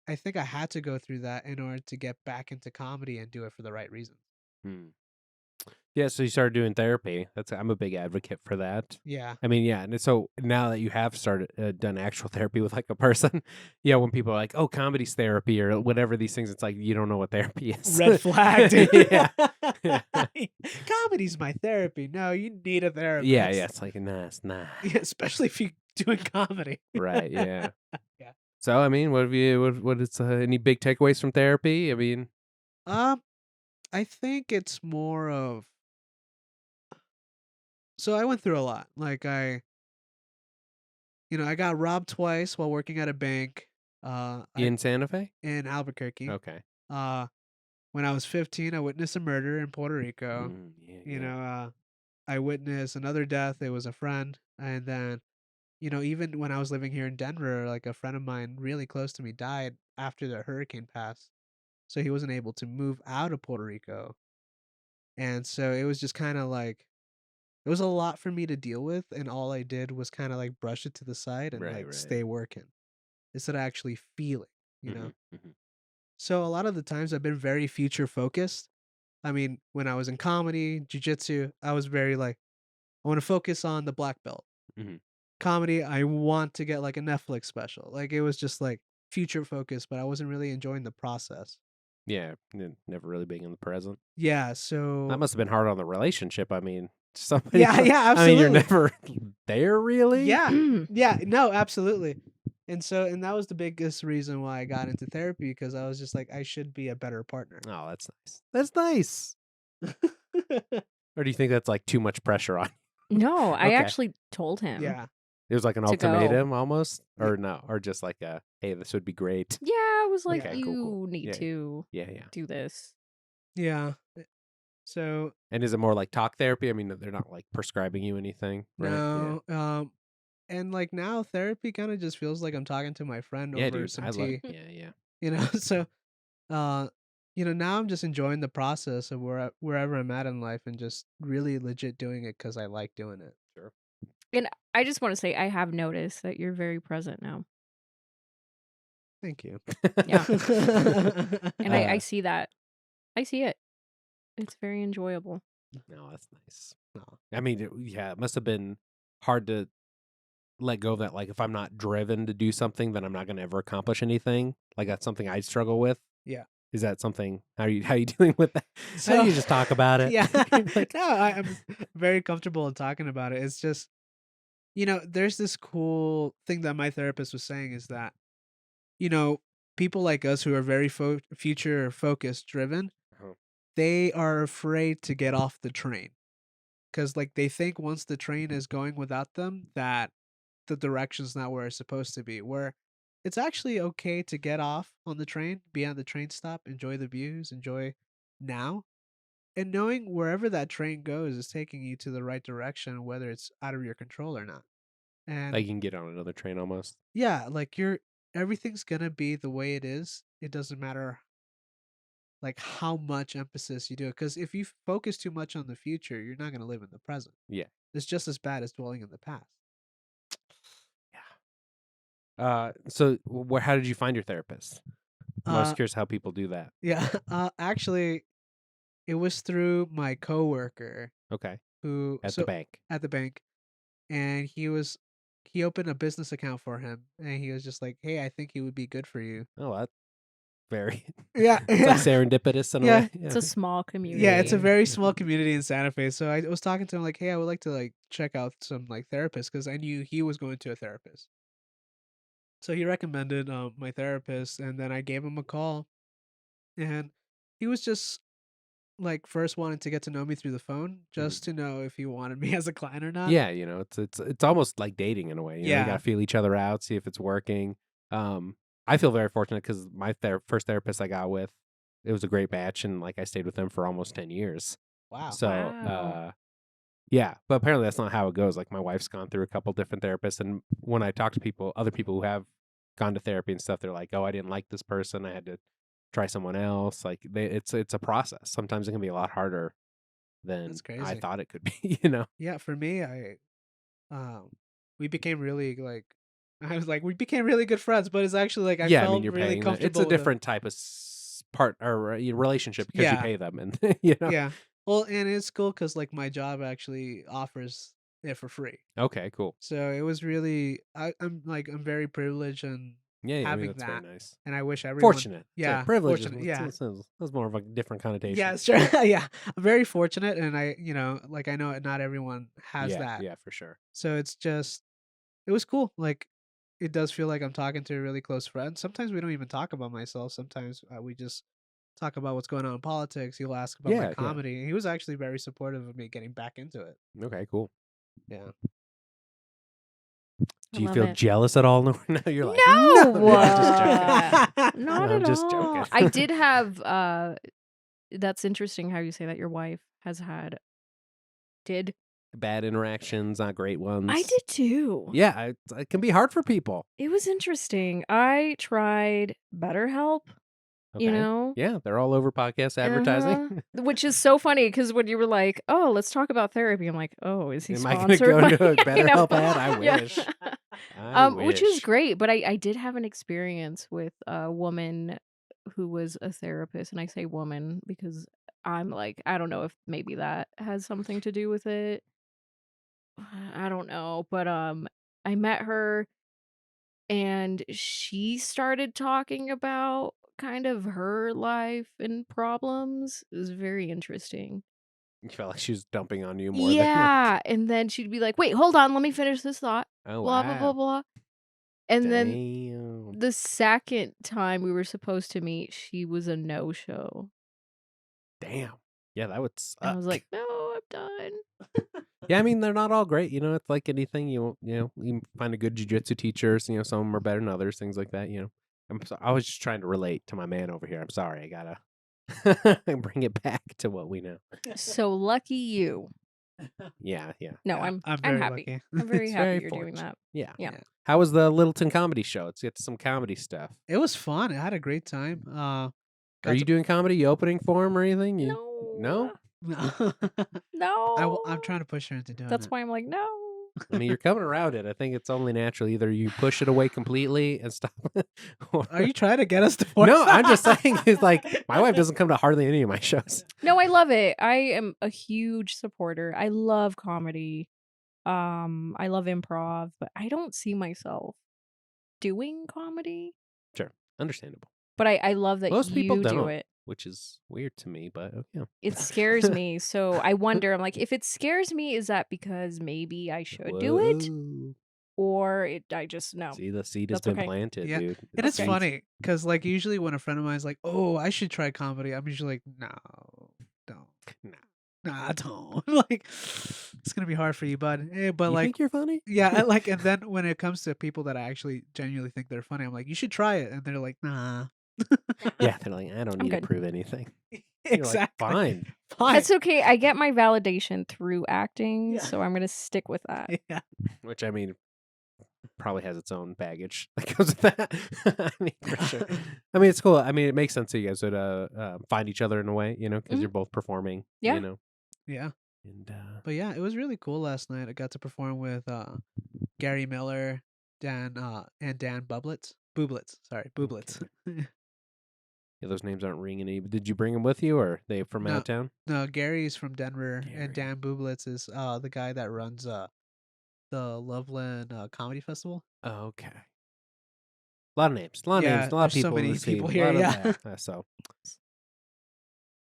I think I had to go through that in order to get back into comedy and do it for the right reasons. Hmm. Yeah, so you started doing therapy. I'm a big advocate for that. Yeah. I mean, yeah, and so now that you have started done actual therapy with like a person, yeah, when people are like, "Oh, comedy's therapy" or whatever these things, it's like you don't know what therapy is. Red flag, dude. Yeah. Yeah. Comedy's my therapy. No, you need a therapist. Yeah, it's like nah, it's not. Yeah, especially if you're doing comedy. Right, yeah. Yeah. So, I mean, what is any big takeaways from therapy? I mean, I think it's more of so I went through a lot. Like I got robbed twice while working at a bank. in Santa Fe? In Albuquerque. Okay. Uh, when I was 15, I witnessed a murder in Puerto Rico. Yeah. I witnessed another death. It was a friend, and then even when I was living here in Denver, like a friend of mine really close to me died after the hurricane passed. So he wasn't able to move out of Puerto Rico. And so it was just kind of like, it was a lot for me to deal with. And all I did was kind of like brush it to the side and Right, like right. stay working instead of actually feeling, you know? Mhm. So a lot of the times I've been very future focused. I mean, when I was in comedy, jujitsu, I was very like, I want to focus on the black belt. Mhm. Comedy, I want to get like a Netflix special. Like it was just like future focused, but I wasn't really enjoying the process. Yeah, never really being in the present. Yeah, That so must have been hard on the relationship. I mean, somebody. yeah, yeah, I mean, you're absolutely. never there, really. Yeah. Yeah, no, absolutely. And that was the biggest reason why I got into therapy because I was just like I should be a better partner. Oh, that's nice. That's nice. Or do you think that's like too much pressure on? No, I Okay. actually told him Yeah. It was like an to go. ultimatum almost, Yeah. or no, or just like a, hey, this would be great. Yeah, I was like, Okay, you cool. need Yeah. to Yeah. do this. Yeah. So And is it more like talk therapy? I mean, they're not like prescribing you anything, right? no, and like now therapy kind of just feels like I'm talking to my friend Yeah, over dude. some I love. tea, Yeah. so uh now I'm just enjoying the process of wherever I'm at in life and just really legit doing it because I like doing it. Sure. And I just want to say, I have noticed that you're very present now. Thank you. Yeah. And I Uh, see that. I see it. It's very enjoyable. no, that's nice. Aw. I mean, it must have been hard to let go of that. Like, if I'm not driven to do something, then I'm not going to ever accomplish anything. Like, that's something I struggle with. Yeah. Is that something? How you doing with that? How do So you just talk about it? yeah, Like, no, I'm very comfortable in talking about it. It's just there's this cool thing that my therapist was saying is that you know people like us who are very future focused driven, uh-huh. they are afraid to get off the train because like they think once the train is going without them that the direction's not where it's supposed to be, where it's actually okay to get off on the train, be on the train stop, enjoy the views, enjoy now, and knowing wherever that train goes is taking you to the right direction, whether it's out of your control or not. Like And you can get on another train almost. yeah, like everything's gonna be the way it is. It doesn't matter like how much emphasis you do it. Because if you focus too much on the future, you're not gonna live in the present. Yeah. It's just as bad as dwelling in the past. Yeah. So where? How did you find your therapist? I'm always Uh, curious how people do that. yeah. Actually, it was through my coworker Okay. who At the bank. at the bank, and he opened a business account for him, and he was just like, "Hey, I think he would be good for you." Oh, that's very. Yeah, It's like yeah, serendipitous in a yeah, way. It's Yeah. a small yeah. It's a community. very small community in Santa Fe, so I was talking to him like, "Hey, I would like to like check out some like therapists because I knew he was going to a therapist." So he recommended my therapist, and then I gave him a call, and he was just like first wanted to get to know me through the phone, Mhm. just to know if he wanted me as a client or not. Yeah, it's almost like dating in a way. You Yeah. gotta feel each other out, see if it's working. I feel very fortunate because my first therapist I got with, it was a great batch, and like I stayed with them for almost 10 years. Wow. So, Wow. yeah, but apparently that's not how it goes. Like my wife's gone through a couple different therapists, and when I talk to people, other people who have gone to therapy and stuff, they're like, "Oh, I didn't like this person. I had to try someone else." Like it's a process. Sometimes it can be a lot harder than That's I crazy. thought it could be. You know. Yeah, for me, um we became really like I was like we became really good friends, but it's actually like I Yeah, I mean, felt you're really paying them. It's a comfortable with him. different type of part or relationship because you Yeah. pay them, and you know. Yeah. Well, and it's cool cuz like my job actually offers it for free. Okay, cool. So it was really I'm very privileged in Yeah, I mean having that's very that, nice. and I wish everyone Fortunate. So yeah, privilege is fortunate. Yeah. that's more of a different connotation. Yeah, sure. Yeah. I'm very fortunate and like I know not everyone has Yeah, that. yeah, for sure. So it's just it was cool. Like it does feel like I'm talking to a really close friend. Sometimes we don't even talk about myself. Sometimes we just talk about what's going on in politics. He'll ask about my Yeah. comedy. He was actually very supportive of me getting back into it. Okay, cool. Yeah. I Do you love feel it. jealous at all? No, you're like, no. No, I'm just joking. not I'm at just joking. all. I did have that's interesting how you say that your wife has had bad interactions, not great ones. I did too. Yeah, it can be hard for people. It was interesting. I tried BetterHelp, you Okay. know? Yeah, they're all over podcast advertising. Which is so funny because when you were like, "Oh, let's talk about therapy," I'm like, "Oh, is he Am I going to sponsored go by?" into a You know? BetterHelp ad? I Yeah. wish. I Which is wish. great, but I did have an experience with a woman who was a therapist, and I say woman because I'm like, I don't know if maybe that has something to do with it. I don't know, but I met her and she started talking about kind of her life and problems. It was very interesting. You felt like she was dumping on you more than like, Yeah, and then she'd be like, "Wait, hold on, let me finish this thought." oh Blah blah blah wow, blah. And then damn. the second time we were supposed to meet, she was a no-show. Damn. Yeah, that would And I was suck. like, "No, I'm done." Yeah, I mean they're not all great. It's like anything. You find a good jujitsu teachers. Some of them are better than others. Things like that. I was just trying to relate to my man over here. I'm sorry. I gotta bring it back to what we know. So lucky you. Yeah. No, Yeah, I'm I'm very happy. lucky. I'm very It's happy very you're doing fortunate. that. Yeah. Yeah. Yeah. How was the Littleton comedy show? Let's get to some comedy stuff. It was fun. I had a great time. Are Got you to- doing comedy? You opening for him or anything? No? No. I'm trying to push her into doing That's it. why I'm like, no. I mean, you're coming around it. I think it's only natural. Either you push it away completely and stop. Are you trying to get us to force? No, I'm just saying. It's like my wife doesn't come to hardly any of my shows. No, I love it. I am a huge supporter. I love comedy. I love improv, but I don't see myself doing comedy. Sure, understandable. But I love that Most people you do don't. it. Which is weird to me, but okay. It scares me. So I wonder, I'm like, if it scares me, is that because maybe I should do it? Whoa. Or I just no. See, the seed has That's been okay. planted, Yeah. dude. And it's Okay. funny because, like, usually when a friend of mine is like, "Oh, I should try comedy," I'm usually like, "No, don't, nah, don't." Like, it's gonna be hard for you, bud. But You like, think you're funny? yeah, and then when it comes to people that I actually genuinely think they're funny, I'm like, "You should try it," and they're like, "Nah." Yeah, they're like, I don't I'm need to good. prove anything. You're Exactly. like, fine. Fine. That's okay. I get my validation through acting, Yeah. so I'm gonna stick with that. Yeah. Which I mean, probably has its own baggage that goes with that. I mean, for sure. I mean, it's cool. I mean, it makes sense that you guys would find each other in a way, because Mhm. you're both performing. Yeah. Yeah. And But yeah, it was really cool last night. I got to perform with Gary Miller, Dan, and Dan Bublitz. Sorry, Bublitz. yeah, those names aren't ringing any. Did you bring them with you, or are they from out No. of town? No, Gary's from Denver, Gary. and Dan Bublitz is the guy that runs the Loveland Comedy Festival. Oh, okay. A lot of names, a lot of Yeah, names, a lot of there's so people. in many the scene, people a here, lot of yeah. that, so.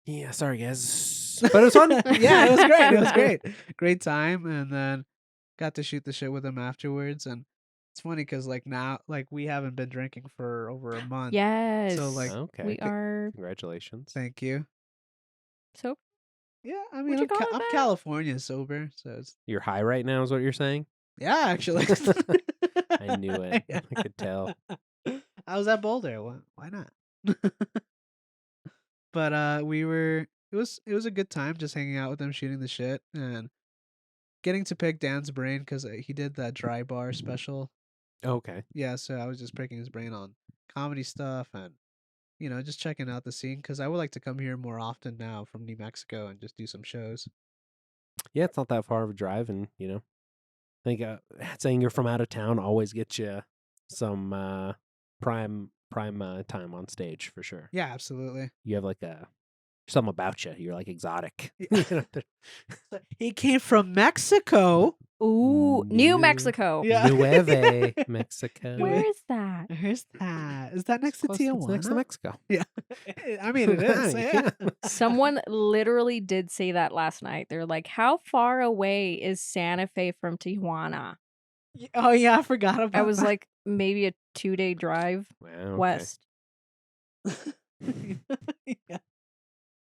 Yeah, sorry guys, but it was fun. Yeah, it was great. It was great. Great time, and then got to shoot the shit with him afterwards. And it's funny because like now, like we haven't been drinking for over a month. Yes. like, Okay. we are Congratulations. Thank you. so Yeah, I Would mean, you call it I'm that? California sober, so it's You're high right now, is what you're saying? yeah, actually. I knew it. Yeah. I could tell. I was at Boulder. Why not? But it was a good time just hanging out with them, shooting the shit, and getting to pick Dan's brain because he did that dry bar special. Okay. Yeah, so I was just picking his brain on comedy stuff and just checking out the scene because I would like to come here more often now from New Mexico and just do some shows. Yeah, it's not that far of a drive, and I think saying you're from out of town always gets you some prime time on stage for sure. Yeah, absolutely. You have like something about you. You're like exotic. He came from Mexico. ooh, New New- Mexico. Yeah. Nueve Mexico. Where is that? Where's that? Is that next to Close- it's next to Tijuana? Mexico. I mean, it is. Yeah. Someone literally did say that last night. They're like, "How far away is Santa Fe from Tijuana?" Oh yeah, I forgot about. I was that. like, maybe a 2-day drive Wow, okay. west. Yeah.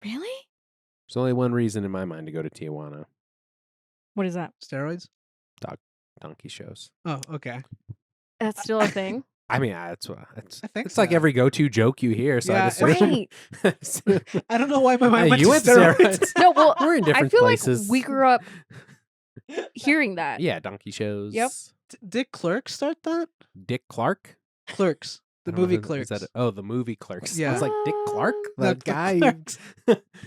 Really? There's only one reason in my mind to go to Tijuana: What is that? Steroids? donkey shows. Oh, okay. That's still a thing. I mean, it's I think it's like so. every go-to joke you hear. So I Yeah, just Right. I don't know why my mind Hey, went you to went steroids. steroids. No, well, We're in I different feel places. like we grew up hearing that. Yeah, donkey shows. Yep. Did Clerks start that? Dick Clark. Clerks, I the don't know movie who Clerks. is that. Oh, the movie Clerks. I Yeah. was like Dick Clark, No, the the guy. Clerks.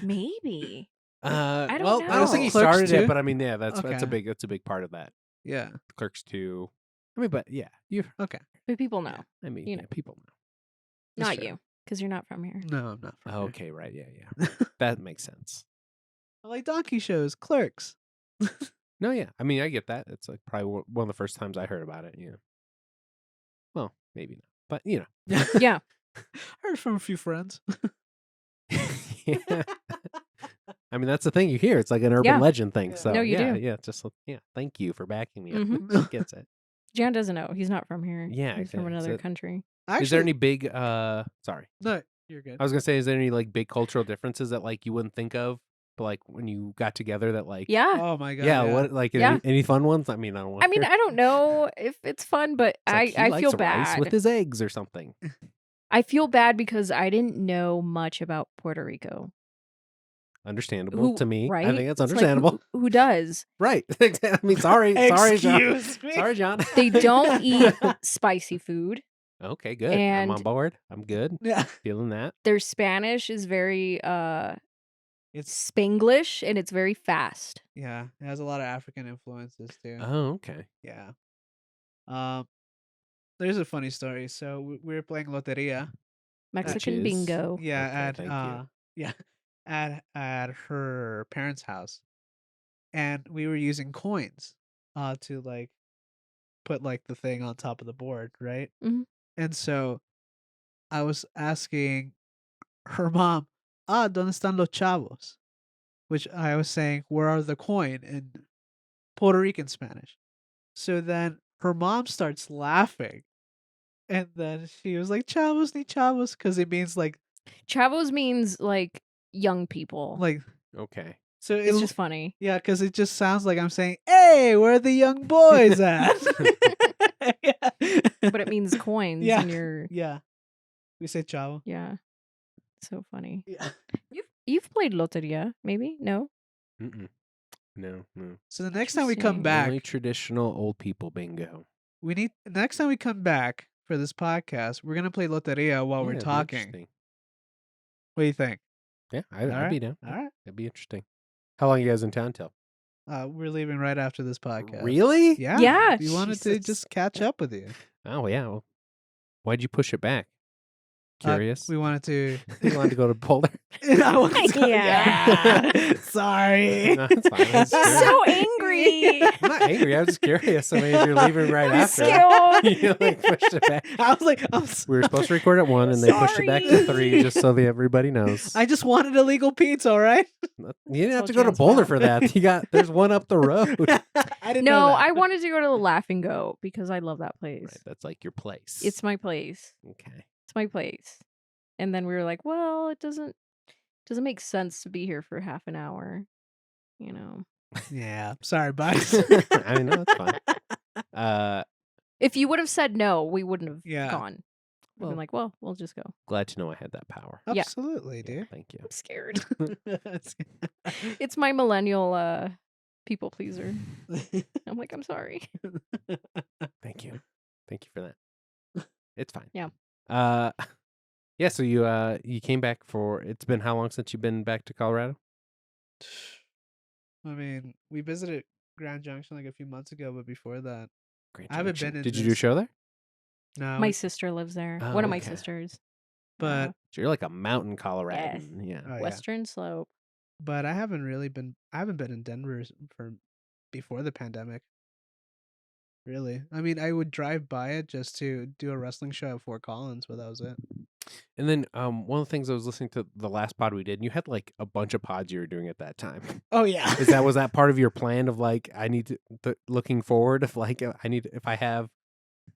Maybe. I don't well, I don't think know. he Clerks started 2? it, but I mean, yeah, that's Okay. a big part of that. Yeah. Clerks 2. I mean, but yeah, you. Okay. But people know. I mean, You yeah, know. people know. That's Not fair. you, because you're not from here. No, I'm not. From here. Okay, right, yeah, that makes sense. I like donkey shows. Clerks. No, yeah, I mean, I get that. It's like probably one of the first times I heard about it. Yeah. Well, maybe not, but you know. Yeah. Heard from a few friends. Yeah. I mean, that's the thing you hear. It's like an urban legend thing. Yeah. So No, you yeah, do. yeah. Just thank you for backing me up. Mhm. She gets it. Gian doesn't know. He's not from here. Yeah, He's from yeah, another so- country. Actually, Is there any big? Sorry, No, you're good. I was gonna say, is there any like big cultural differences that like you wouldn't think of, but like when you got together that like Yeah. Oh my god. yeah, what like Yeah. any fun ones? I mean, I don't want. I mean, I don't know if it's fun, but It's like, he I likes feel rice bad. with his eggs or something. I feel bad because I didn't know much about Puerto Rico. Understandable to me. Right? I think that's It's like, understandable. who does? Right. I mean, sorry, John. Excuse me. Sorry, John. They don't eat spicy food. Okay, good. And- I'm on board. I'm good. Yeah. Feeling that. Their Spanish is very It's Spanglish, and it's very fast. yeah. It has a lot of African influences too. Oh, okay. Yeah. There's a funny story. So we were playing Loteria. Mexican is- bingo. Yeah, Okay, at thank you. yeah, at her parents' house, and we were using coins, to like put like the thing on top of the board, right? Mhm. And so I was asking her mom, ¿Dónde están los chavos? Which I was saying, where are the coin in Puerto Rican Spanish? So then her mom starts laughing. And then she was like, chavos ni chavos, because it means like Chavos means like young people. Okay. so it's it, just funny. yeah, because it just sounds like I'm saying, hey, where are the young boys at? But it means coins Yeah. in your yeah. We say chavo. yeah. So funny. Yeah. You've played Loteria, maybe? No? Mm-mm. No. So the next time we come Interesting. back, Only traditional old people bingo. next time we come back for this podcast, we're gonna play Loteria while Yeah, we're it'd be talking. interesting. What do you think? Yeah, I'd Alright, be down. alright. That'd be interesting. How long are you guys in town till? We're leaving right after this podcast. Really? Yeah. Yeah. We wanted to Jesus. just catch up with you. Oh yeah. Well, why'd you push it back? Curious. We wanted to. You wanted to go to Boulder? I wanted to go- Yeah. yeah. Sorry. No, it's fine. I was That's curious. so angry. I'm not angry. I was just curious. I mean, if you're leaving right I'm after, scared. you like pushed it back. I was like, We were supposed to record at 1, and they pushed it back to Sorry. 3, just so that everybody knows. I just wanted a legal pizza, all right? You didn't have So to go to Jan's Boulder bad. for that. There's one up the road. I didn't know No, that. I wanted to go to the Laughing Goat because I love that place. Right, that's like your place. It's my place. okay. It's my place. And then we were like, well, it doesn't make sense to be here for half an hour. You know. Yeah. Sorry, Bugs. I mean, no, it's fine. If you would have said no, we wouldn't have Yeah. gone. We've Well- been like, well, we'll just go. Glad to know I had that power. Yeah. Absolutely, Yeah, dude. thank you. I'm scared. It's my millennial people pleaser. I'm like, I'm sorry. Thank you. Thank you for that. It's fine. Yeah. Yeah, so you came back for, it's been how long since you've been back to Colorado? I mean, we visited Grand Junction like a few months ago, but before that, Great. I haven't been in Did you do a this- show there? no. My sister lives there. Oh, One of my okay. sisters. but So you're like a mountain Coloradan. Yeah. oh, yeah. Western Slope. But I haven't been in Denver for before the pandemic. Really, I mean, I would drive by it just to do a wrestling show at Fort Collins, but that was it. And then one of the things I was listening to the last pod we did, and you had like a bunch of pods you were doing at that time. Oh yeah, Was that part of your plan of like I need to looking forward if like if I have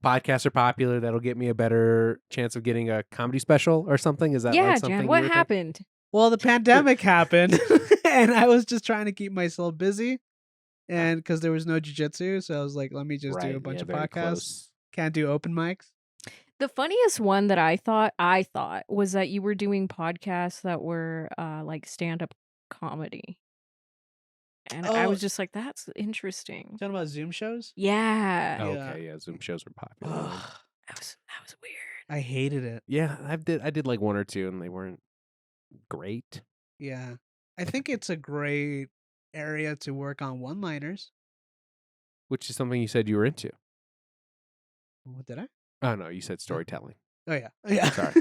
podcasts are popular, that'll get me a better chance of getting a comedy special or something? Is that Yeah, like something Jan. you What were thinking? happened? Well, the pandemic happened, and I was just trying to keep myself busy, and because there was no jiu-jitsu, so I was like, let me just do a Right, bunch yeah, of very podcasts. close. Can't do open mics. The funniest one that I thought was that you were doing podcasts that were like stand-up comedy. And I Oh, was just like, "That's interesting." talking about Zoom shows? Yeah. Oh, Yeah. okay, yeah, Zoom shows were popular then. Ugh, That was weird. I hated it. Yeah, I did like 1 or 2, and they weren't great. Yeah. I think it's a great area to work on one-liners. Which is something you said you were into. What did I? Oh, no, you said storytelling. Oh yeah. Yeah. Sorry.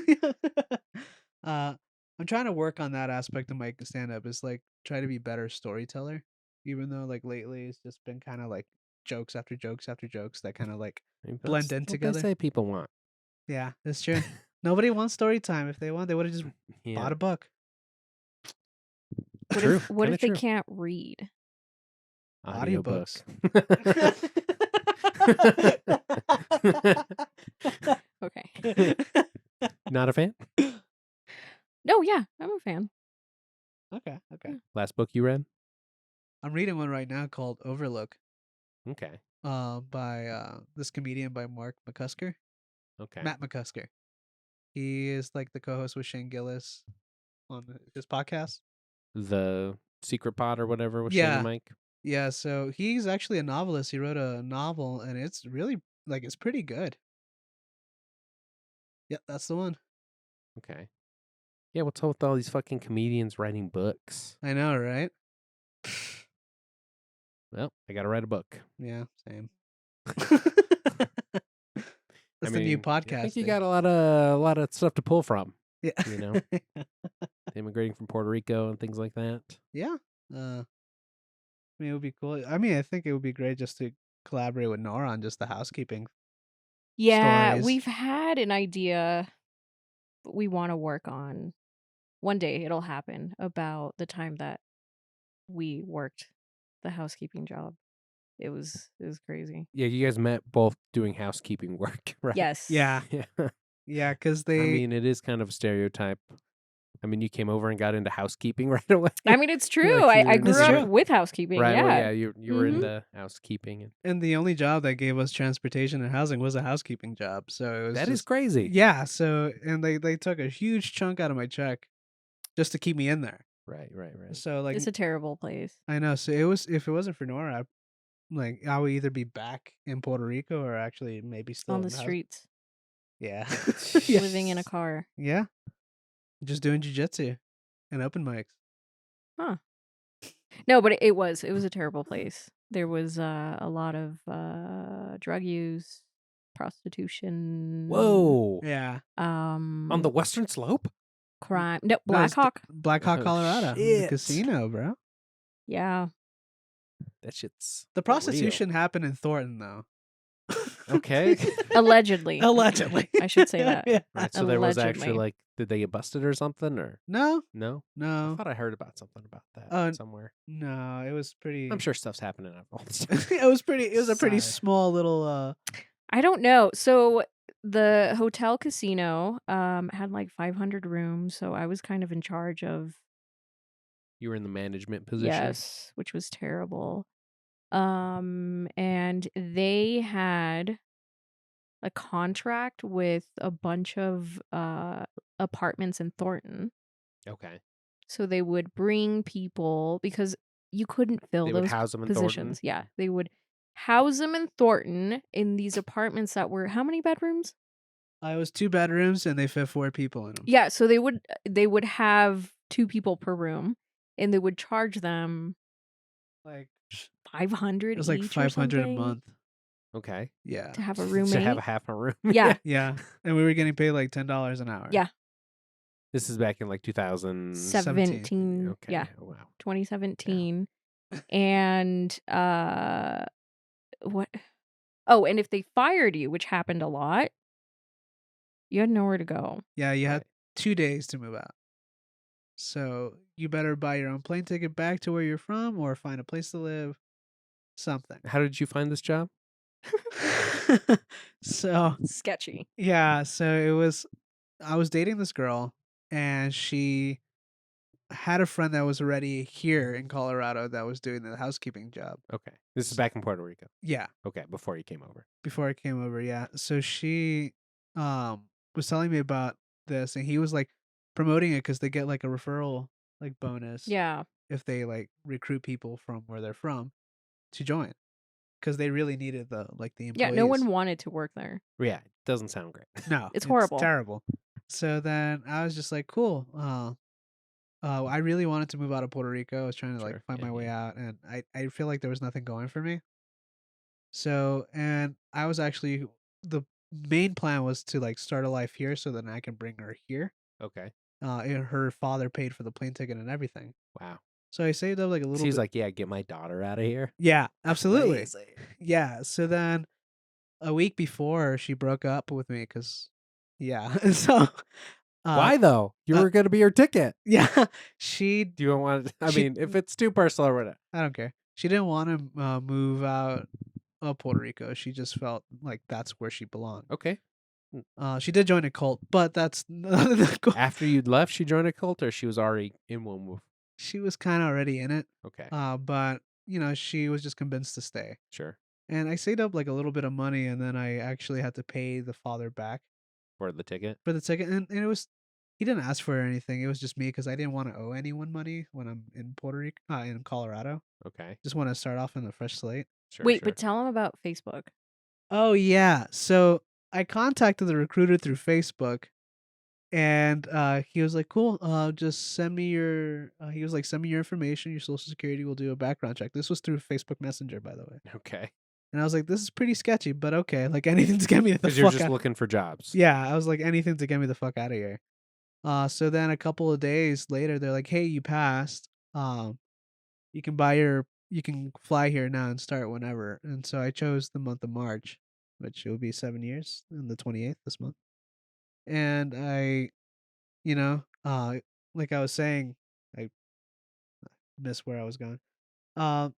uh I'm trying to work on that aspect of my stand up is like try to be better storyteller. Even though like lately it's just been kind of like jokes after jokes after jokes that kind of like I mean, blend that's in what they together. say people want. Yeah, that's true. Nobody wants story time. If they want, they would have just Yeah, bought a book. true, What kinda if they true. can't read? Audiobook. Audiobooks. Okay. Not a fan? No, yeah, I'm a fan. Okay. Last book you read? I'm reading one right now called Overlook. Okay, By this comedian by Mark McCusker. okay. Matt McCusker. He is like the co-host with Shane Gillis on his podcast. The Secret Pod or whatever with Shane Yeah. and Mike? Yeah, so he's actually a novelist. He wrote a novel and it's really like it's pretty good. Yep, that's the one. Okay. Yeah, what's up with all these fucking comedians writing books? I know, right? Well, I gotta write a book. Yeah, same. I That's the new mean, I podcast. think you got a lot of stuff to pull from, Yeah. you know? Immigrating from Puerto Rico and things like that. Yeah. I mean, it would be cool. I mean, I think it would be great just to collaborate with Nora on just the housekeeping Yeah, stories. we've had an idea we want to work on. One day it'll happen about the time that we worked the housekeeping job. It was crazy. Yeah, you guys met both doing housekeeping work, right? Yes. Yeah. Yeah. Yeah, because I they. mean, it is kind of a stereotype. I mean, you came over and got into housekeeping right away. I mean, it's true. Like, you I were grew It's up true. with housekeeping. right. Yeah. Well, yeah, you were Mhm. into housekeeping. And the only job that gave us transportation and housing was a housekeeping job. So it was That is just, crazy. yeah. So and they took a huge chunk out of my check just to keep me in there. Right. So like It's a terrible place. I know. So it was if it wasn't for Nora, I would either be back in Puerto Rico or actually maybe still On in the house. streets, Yeah. living in a car. Yeah. Just doing jujitsu and open mics. Huh. No, but it was a terrible place. There was a lot of drug use, prostitution. Whoa. Yeah. On the Western Slope? Crime. No, No, it's Black Hawk. Black Hawk, Oh, Colorado. The shit. casino, bro. Yeah. That shit's The prostitution happened in Thornton, though. real. Okay. Allegedly. Allegedly. I should say that. Yeah. Right. So there was actually Allegedly. did they get busted or something or No, no? I no, thought I heard about something about that somewhere. no. It was pretty. I'm sure stuff's happening all the time. it was pretty. It was a pretty Sorry. small little. I don't know. So the hotel casino had like 500 rooms, so I was kind of in charge of You were in the management position. yes, which was terrible. And they had a contract with a bunch of apartments in Thornton. Okay. So they would bring people because you couldn't fill They would those house them in positions. Thornton. Yeah, they would house them in Thornton in these apartments that were how many bedrooms? It was 2 bedrooms and they fit 4 people in them. Yeah, so they would have 2 people per room, and they would charge them Like 500 it was like each or 500 a something month. Okay. Yeah. to have a To roommate. have a half a room. Yeah. Yeah, and we were getting paid like $10 an hour. Yeah. This is back in like 2000. 17. Okay. Yeah, Oh, wow. 2017. And what? Oh, and if they fired you, which happened a lot, you had nowhere to go. Yeah, you had Right. 2 days to move out. So you better buy your own plane ticket back to where you're from or find a place to live. Something. How did you find this job? So Sketchy. yeah, so it was I was dating this girl and she had a friend that was already here in Colorado that was doing the housekeeping job. Okay. This is back in Puerto Rico. Yeah, Okay. Before you came over. before I came over, yeah. So she was telling me about this and he was like promoting it cuz they get like a referral like bonus Yeah. if they like recruit people from where they're from to join because they really needed the Yeah, no employees. one wanted to work there. Yeah, it doesn't sound great. No, It's it's horrible. terrible. So then I was just like, cool. I really wanted to move out of Puerto Rico. I was trying to like Sure. find Yeah, my way yeah. out, and I feel like there was nothing going for me. So, and I was actually the main plan was to like start a life here, so then I can bring her here. Okay. And her father paid for the plane ticket and everything. Wow. So I saved up like a little She's bit. like, yeah, get my daughter out of here. Yeah, absolutely. Crazy. Yeah. So then a week before she broke up with me, because yeah. So Why though? You uh, were gonna be her ticket. yeah, she Do you want? I she mean, if it's too personal or whatever. I don't care. She didn't want to move out of Puerto Rico. She just felt like that's where she belonged. Okay. She did join a cult, but that's the After you'd left, she joined a cult, or she was already in one with. she was kind of already in it. Okay. But she was just convinced to stay. Sure. And I saved up like a little bit of money, and then I actually had to pay the father back For the ticket. for the ticket. And it was he didn't ask for anything. It was just me because I didn't want to owe anyone money when I'm in Puerto Rico, in Colorado. Okay. Just want to start off in a fresh slate. Sure. Wait, Sure. but tell him about Facebook. Oh yeah. So I contacted the recruiter through Facebook, and he was like, "Cool. Just send me your." He was like, "Send me your information, your social security. We'll do a background check." This was through Facebook Messenger, by the way. Okay. And I was like, "This is pretty sketchy, but okay. Like anything to get me the Because you're fuck just out." looking for jobs. Yeah, I was like, anything to get me the fuck out of here. So then a couple of days later, they're like, "Hey, you passed. You can you can fly here now and start whenever." And so I chose the month of March, which will be 7 years, on the 28th this month. And I, you know, like I was saying, I missed where I was going. Um,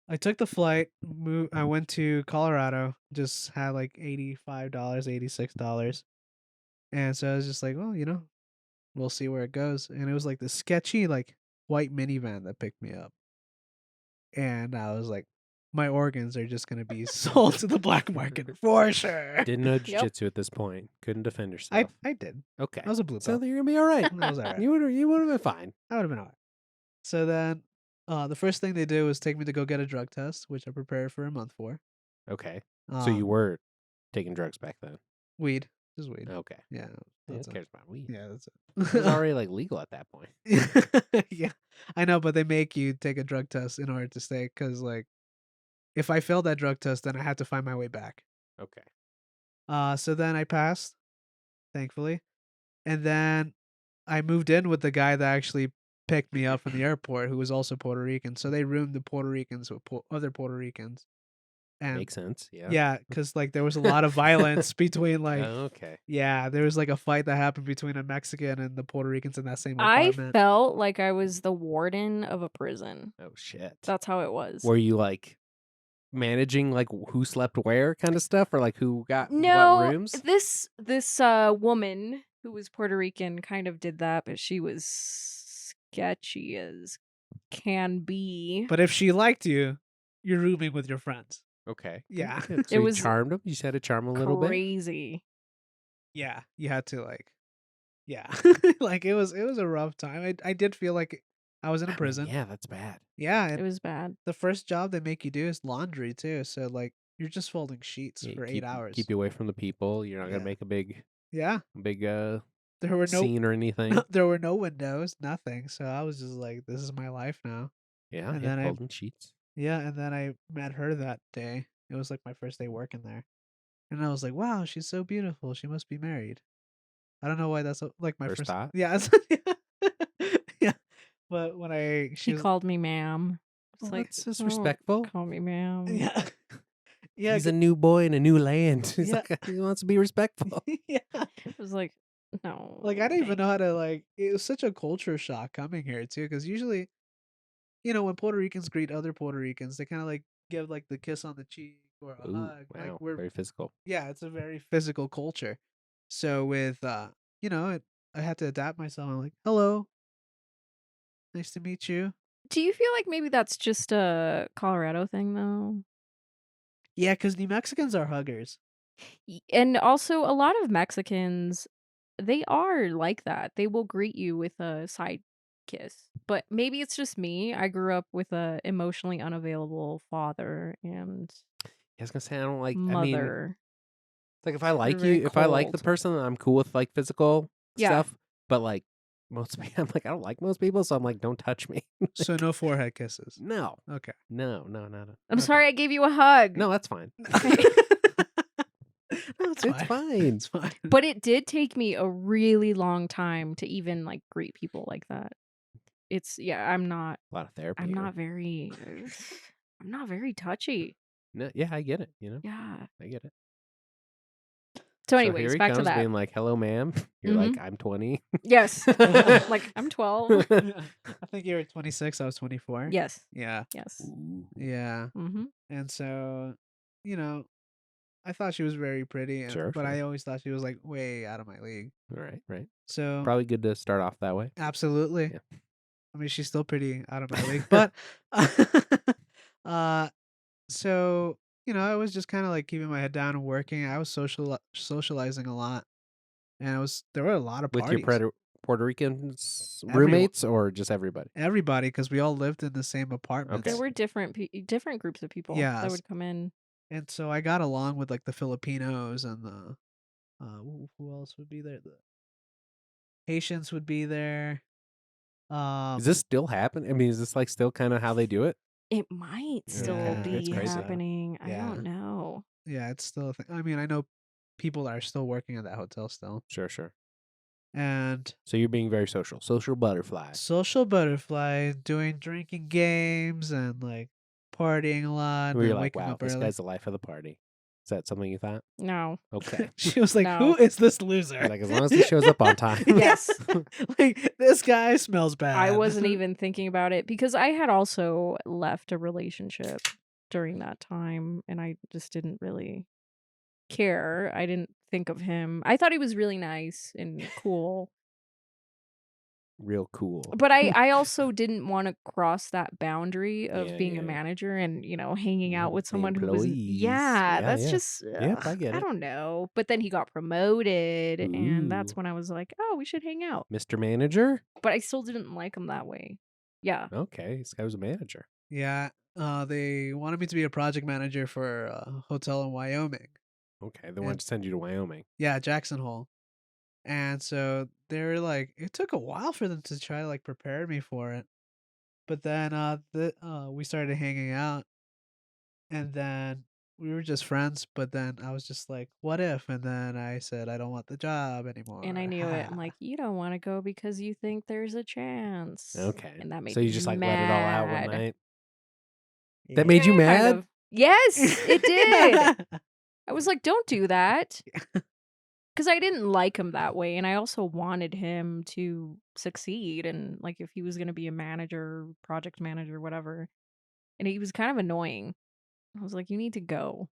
I took the flight. I went to Colorado. Just had like $85, $86, and so I was just like, well, we'll see where it goes. And it was like the sketchy, like white minivan that picked me up. And I was like, my organs are just gonna be sold to the black market for sure. Didn't know Yep. jujitsu at this point. Couldn't defend I yourself. did. Okay. I was a blue So belt. then you're gonna be all right. That was all right. You would have been fine. I would have been all right. So then, the first thing they did was take me to go get a drug test, which I prepared for a month for. Okay. So you were taking drugs back then. Weed, just weed. Okay. Yeah, Who that's it. cares about weed? Yeah, that's It was it. already like legal at that point. Yeah, I know, but they make you take a drug test in order to stay. Because like, if I failed that drug test, then I had to find my way back. Okay. So then I passed, thankfully, and then I moved in with the guy that actually picked me up from the airport, who was also Puerto Rican. So they roomed the Puerto Ricans with other Puerto Ricans, and Makes sense. Yeah. yeah, because like there was a lot of violence between like Okay. yeah, there was like a fight that happened between a Mexican and the Puerto Ricans in that same I apartment. felt like I was the warden of a prison. Oh shit. That's how it was. Were you like managing like who slept where kind of stuff, or like who got what No, rooms? this woman who was Puerto Rican kind of did that, but she was sketchy as can be. But if she liked you, you're rooming with your friends. Okay. Yeah. Good. So It you was charmed him. You just had to charm him a little bit. crazy. Yeah, you had to like, yeah, like it was a rough time. I did feel like I was in a I mean, prison. yeah, that's bad. Yeah, It and was bad. the first job they make you do is laundry too. So like you're just folding sheets Yeah, for 8 hours. Keep you away from the people. You're not Yeah. gonna make a big Yeah, there were no scene or anything. there were no windows, nothing. So I was just like, this is my life now. Yeah. And Yeah. then Folding sheets. and then I met her that day. It was like my first day working there, and I was like, wow, she's so beautiful. She must be married. I don't know why that's like my First first. thought? Yeah, yeah. But when she She was, called me ma'am. It's Well, like, that's "Oh, disrespectful. call me ma'am." yeah, yeah, He's a new boy in a new land. He's Yeah. like, he wants to be respectful. yeah. It was like, no. Like I didn't even thank know how to like. It was such a culture shock coming here too, because usually, when Puerto Ricans greet other Puerto Ricans, they kind of like give like the kiss on the cheek or a Ooh, hug. wow, Like we're very physical. yeah, it's a very physical culture. So with I had to adapt myself. I'm like, hello, nice to meet you. Do you feel like maybe that's just a Colorado thing though? Yeah, because New Mexicans are huggers. And also a lot of Mexicans, they are like that. They will greet you with a side kiss. But maybe it's just me. I grew up with a emotionally unavailable father and I was gonna say I don't like. I mean, mother. it's like if I They're like very you, if I like the cold. person, then I'm cool with like physical Yeah. stuff. But like most, I'm like I don't like most people, so I'm like don't touch me. So Like, no forehead kisses. no, Okay. no. I'm Okay. sorry I gave you a hug. No, that's fine. Okay. No, it's It's fine. fine. It's fine. But it did take me a really long time to even like greet people like that. It's I'm not A lot of therapy. I'm here. not very I'm not very touchy. No, yeah, I get it. You know, Yeah. I get it. So So here anyways, he back to comes, that. being like, "Hello, ma'am." You're like, "I'm 20." Yes. Like I'm 12. I think you were 26. I was 24. Yes. Yeah. Yes. Ooh. Yeah. Mhm. And so, you know, I thought she was very pretty, Sure, but I sure. always thought she was like way out of my league. All right, right. So, Probably good to start off that way. absolutely. Yeah. I mean, she's still pretty out of my league, but uh so, I was just kind of like keeping my head down and working. I was socializing a lot, and there were a lot of With your parties. Puerto Rican Everyone, roommates or just everybody? everybody, because we all lived in the same apartments. There were different different groups of people that Yes. would come in. And so I got along with like the Filipinos and the who else would be there? The Haitians would be there. Is this still happening? I mean, is this like still kind of how they do it? It might still Yeah, it's be crazy. happening. I Yeah. don't know. Yeah, it's still a thing. I mean, I know people are still working at that hotel still. Sure, sure. And So you're being very social butterfly. social butterfly, doing drinking games and like partying a lot Where and you're like, waking wow, up this early. guy's the life of the party. Is that something you thought? No. Okay. She was like, No. "Who is this loser?" Like as long as he shows up on time. Yes. Like this guy smells bad. I wasn't even thinking about it because I had also left a relationship during that time and I just didn't really care. I didn't think of him. I thought he was really nice and cool. Real cool. But I also didn't want to cross that boundary of Yeah, being a yeah. manager and, hanging out with The someone who was employees. that's Yeah. just Yep, I get I it. don't know. But then he got promoted and that's Ooh. when I was like, "Oh, we should hang out." Mr. Manager? But I still didn't like him that way. Yeah. Okay, this guy was a manager. Yeah, they wanted me to be a project manager for a hotel in Wyoming. Okay, they wanted to send you to Wyoming. Yeah, Jackson Hole. And so they were like, it took a while for them to try to like prepare me for it. But then we started hanging out, and then we were just friends. But then I was just like, what if? And then I said, I don't want the job anymore. And I knew it. I'm like, "You don't want to go because you think there's a chance." Okay. And that made So you me just like let it all out one mad. night? That made you Yeah, kind mad? of. Yes, it did. I was like, "Don't do that." Because I didn't like him that way, and I also wanted him to succeed, and like if he was going to be a manager, project manager, whatever. And he was kind of annoying. I was like, "You need to go."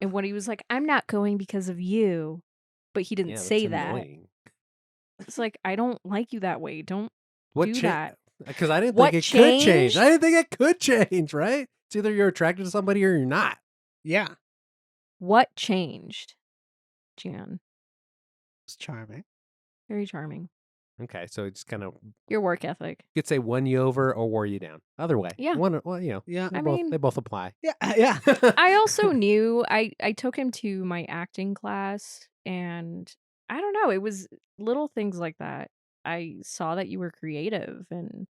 And when he was like, "I'm not going because of you," but he didn't Yeah, that's say that. annoying. It's like, I don't like you that way. Don't What do changed? that. Because I didn't What think it could change. changed? I didn't think it could change, right? It's either you're attracted to somebody or you're not. Yeah, What changed? Gian. it's charming. Very charming. Okay, so it just kind of Your work ethic. you could say won you over or wore you down. Other way. Yeah. Well, Yeah, they both apply. yeah, yeah. I also knew I took him to my acting class and I don't know, it was little things like that. I saw that you were creative and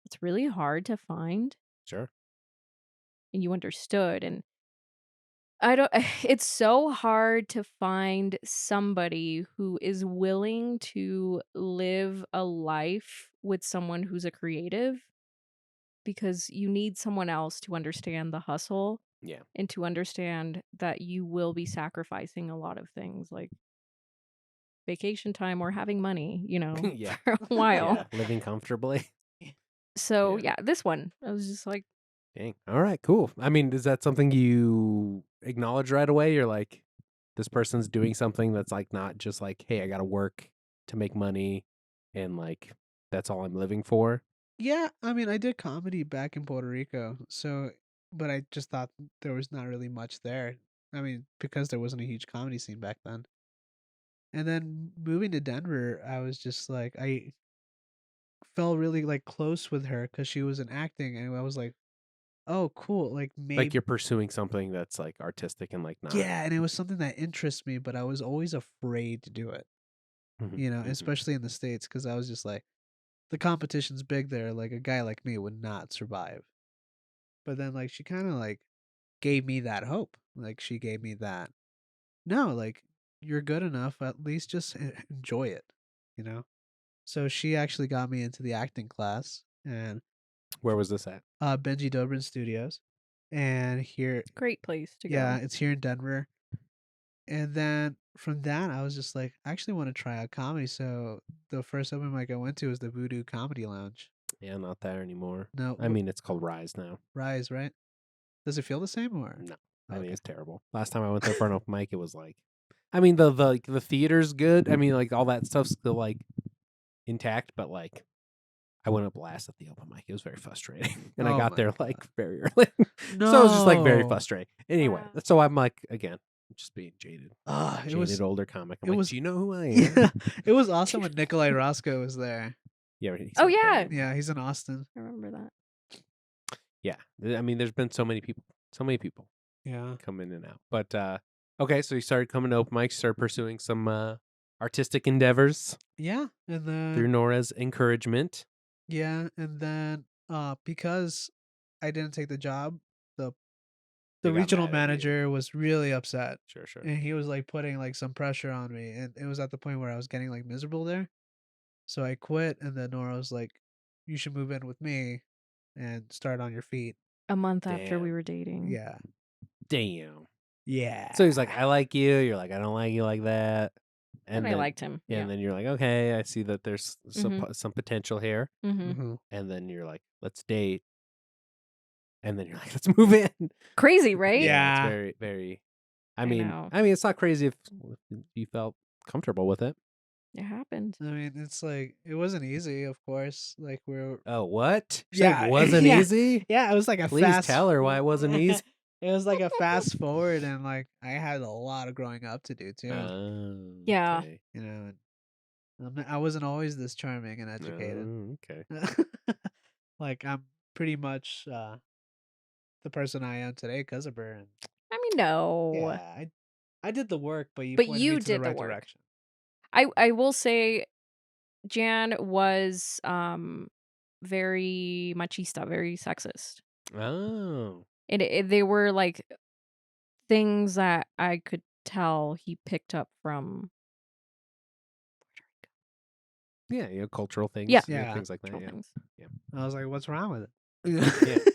it's really hard to find Sure. and you understood and I don't it's so hard to find somebody who is willing to live a life with someone who's a creative because you need someone else to understand the hustle Yeah. and to understand that you will be sacrificing a lot of things like vacation time or having money, Yeah. for a while. Yeah. Living comfortably. So, Yeah. this one, I was just like, Dang. All right, cool. I mean, is that something you acknowledge right away? You're like, this person's doing something that's like not just like, hey, I gotta work to make money and like that's all I'm living for. Yeah, I mean, I did comedy back in Puerto Rico, but I just thought there was not really much there. I mean, because there wasn't a huge comedy scene back then. And then moving to Denver, I was just like, I fell really like close with her because she was in acting, and I was like, oh, cool. Like Like maybe you're pursuing something that's like artistic and like not. yeah, and it was something that interests me, but I was always afraid to do it. Mhm. Especially in the States, because I was just like, the competition's big there. Like a guy like me would not survive. But then like she kind of like gave me that hope. Like she gave me that no, like you're good enough. At least just enjoy it, you know. So she actually got me into the acting class and Where was this at? Benji Dobrin Studios, and here, Great place to yeah, go. it's here in Denver. And then from that, I was just like, I actually want to try out comedy. So the first open mic I went to was the Voodoo Comedy Lounge. Yeah, not there anymore. No, I mean, it's called Rise now. Rise, right? Does it feel the same or? No, I think Okay. it's terrible. Last time I went there for an open mic, it was like, I mean, the theater's good. I mean, like all that stuff's still like intact, but like I went up last at the open mic. It was very frustrating, and I Oh got my there God. like very early, so it was just like very No. frustrating. Anyway, Wow. so I'm like again, just being jaded, It jaded was, older comic. I'm it like, was, do you know who I am? yeah, it was awesome when Nikolai Roscoe was there. Yeah, but he's Oh, not there yeah. anymore. Yeah, he's in Austin. I remember that. Yeah, I mean, there's been so many people Yeah. come in and out. But okay, so you started coming to open mics, started pursuing some artistic endeavors Yeah. And through then, Nora's encouragement. yeah. And then, because I didn't take the job, the They the got regional mad at you. manager was really upset. Sure. And he was like putting like some pressure on me. And it was at the point where I was getting like miserable there. So I quit. And then Nora was like, you should move in with me and start on your feet. A month after we Damn. were dating. Yeah. Damn. Yeah. So he's like, I like you. You're like, I don't like you like that. And I then, liked him. And Yeah. then you're like, okay, I see that there's Mhm. some potential here. Mm-hmm. Mm-hmm. And then you're like, let's date. And then you're like, let's move in. Crazy, right? Yeah. It's very, very. I know. mean, it's not crazy if you felt comfortable with it. It happened. I mean, it's like it wasn't easy, of course. Like we're Oh, what? She yeah, it wasn't yeah, easy? yeah. It was like a Please fast. tell her why it wasn't easy. It was like a fast forward, and like I had a lot of growing up to do too. Oh, Yeah. okay. And I wasn't always this charming and educated. Oh, okay. Like I'm pretty much the person I am today because of her. And I mean, no. yeah, I did the work, but you But pointed you me to the did the right work. direction. I will say Jan was very machista, very sexist. Oh. And they were like things that I could tell he picked up from Yeah, cultural things. Yeah. Yeah. Things like that. cultural Yeah. things. I was like, what's wrong with it?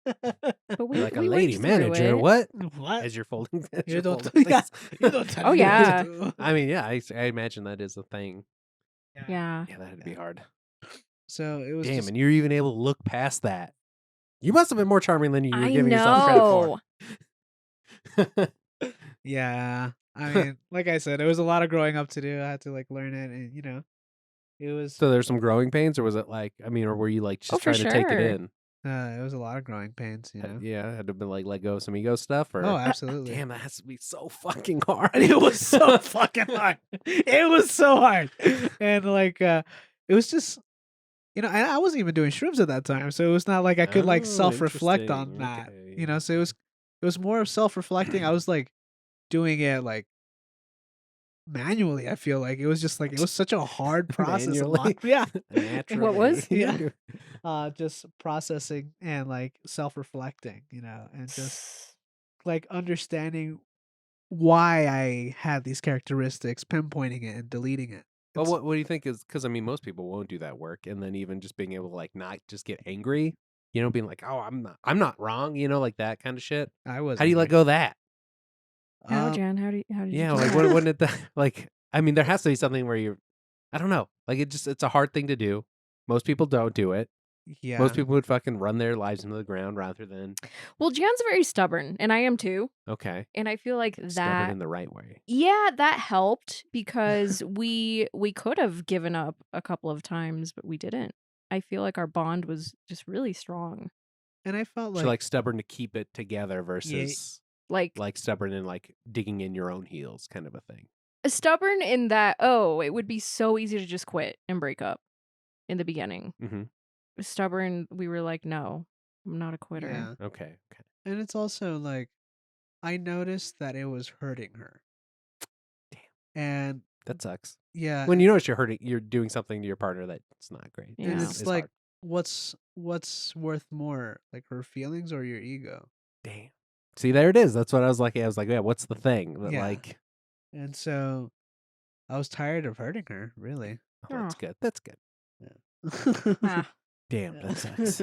But we You're like a we lady worked through manager. it. What? What? As you're folding. As You you're don't, folding yeah, things. you don't tell Oh, me what to yeah. do. I mean, yeah, I imagine that is a thing. Yeah. Yeah, that had to be hard. So it was Damn, just and you're even able to look past that. You must have been more charming than you were I giving yourself credit for. yeah. I mean, like I said, it was a lot of growing up to do. I had to like learn it, and it was So there's some growing pains, or was it like, I mean, or were you like just Oh, for trying to take it sure. in? it was a lot of growing pains, Yeah, had to be like let go of some ego stuff, or Oh, absolutely. damn, that has to be so fucking hard. It was so fucking hard. It was so hard, and like it was just. And I wasn't even doing shrooms at that time, so it was not like I could like Oh, self-reflect on interesting. that. Okay. So it was more of self-reflecting. I was like doing it like manually. I feel like it was just like it was such a hard process. Manually? Yeah, Naturally. What was? yeah. Just processing and like self-reflecting, and just like understanding why I had these characteristics, pinpointing it and deleting it. Well, what do you think is, because I mean, most people won't do that work, and then even just being able to like not just get angry, being like, oh, I'm not wrong, like that kind of shit. I was. How do you let go of that? How, Jan? How did you Yeah, do like that? when did that? Like, I mean, there has to be something where you're, I don't know, like it's a hard thing to do. Most people don't do it. Yeah. Most people would fucking run their lives into the ground rather than Well, Jan's very stubborn, and I am too. okay, And I feel like stubborn that in the right way. yeah, that helped because we could have given up a couple of times, but we didn't. I feel like our bond was just really strong. And I felt So like stubborn to keep it together versus Like stubborn and like digging in your own heels kind of a thing. stubborn in that, oh, it would be so easy to just quit and break up. in the beginning. Mm-hmm. Stubborn, we were like, no, I'm not a quitter. Yeah. Okay. And it's also like I noticed that it was hurting her. Damn. And That sucks. yeah, When you notice you're doing something to your partner that's not great. Yeah. and Yeah. it's like hard. what's worth more, like her feelings or your ego? Damn. See, there it is. That's what I was like. I was like, yeah, what's the thing that Yeah. like? And so I was tired of hurting her, really. Oh, that's Oh. good. That's good. Yeah. Ah, Damn, that sucks.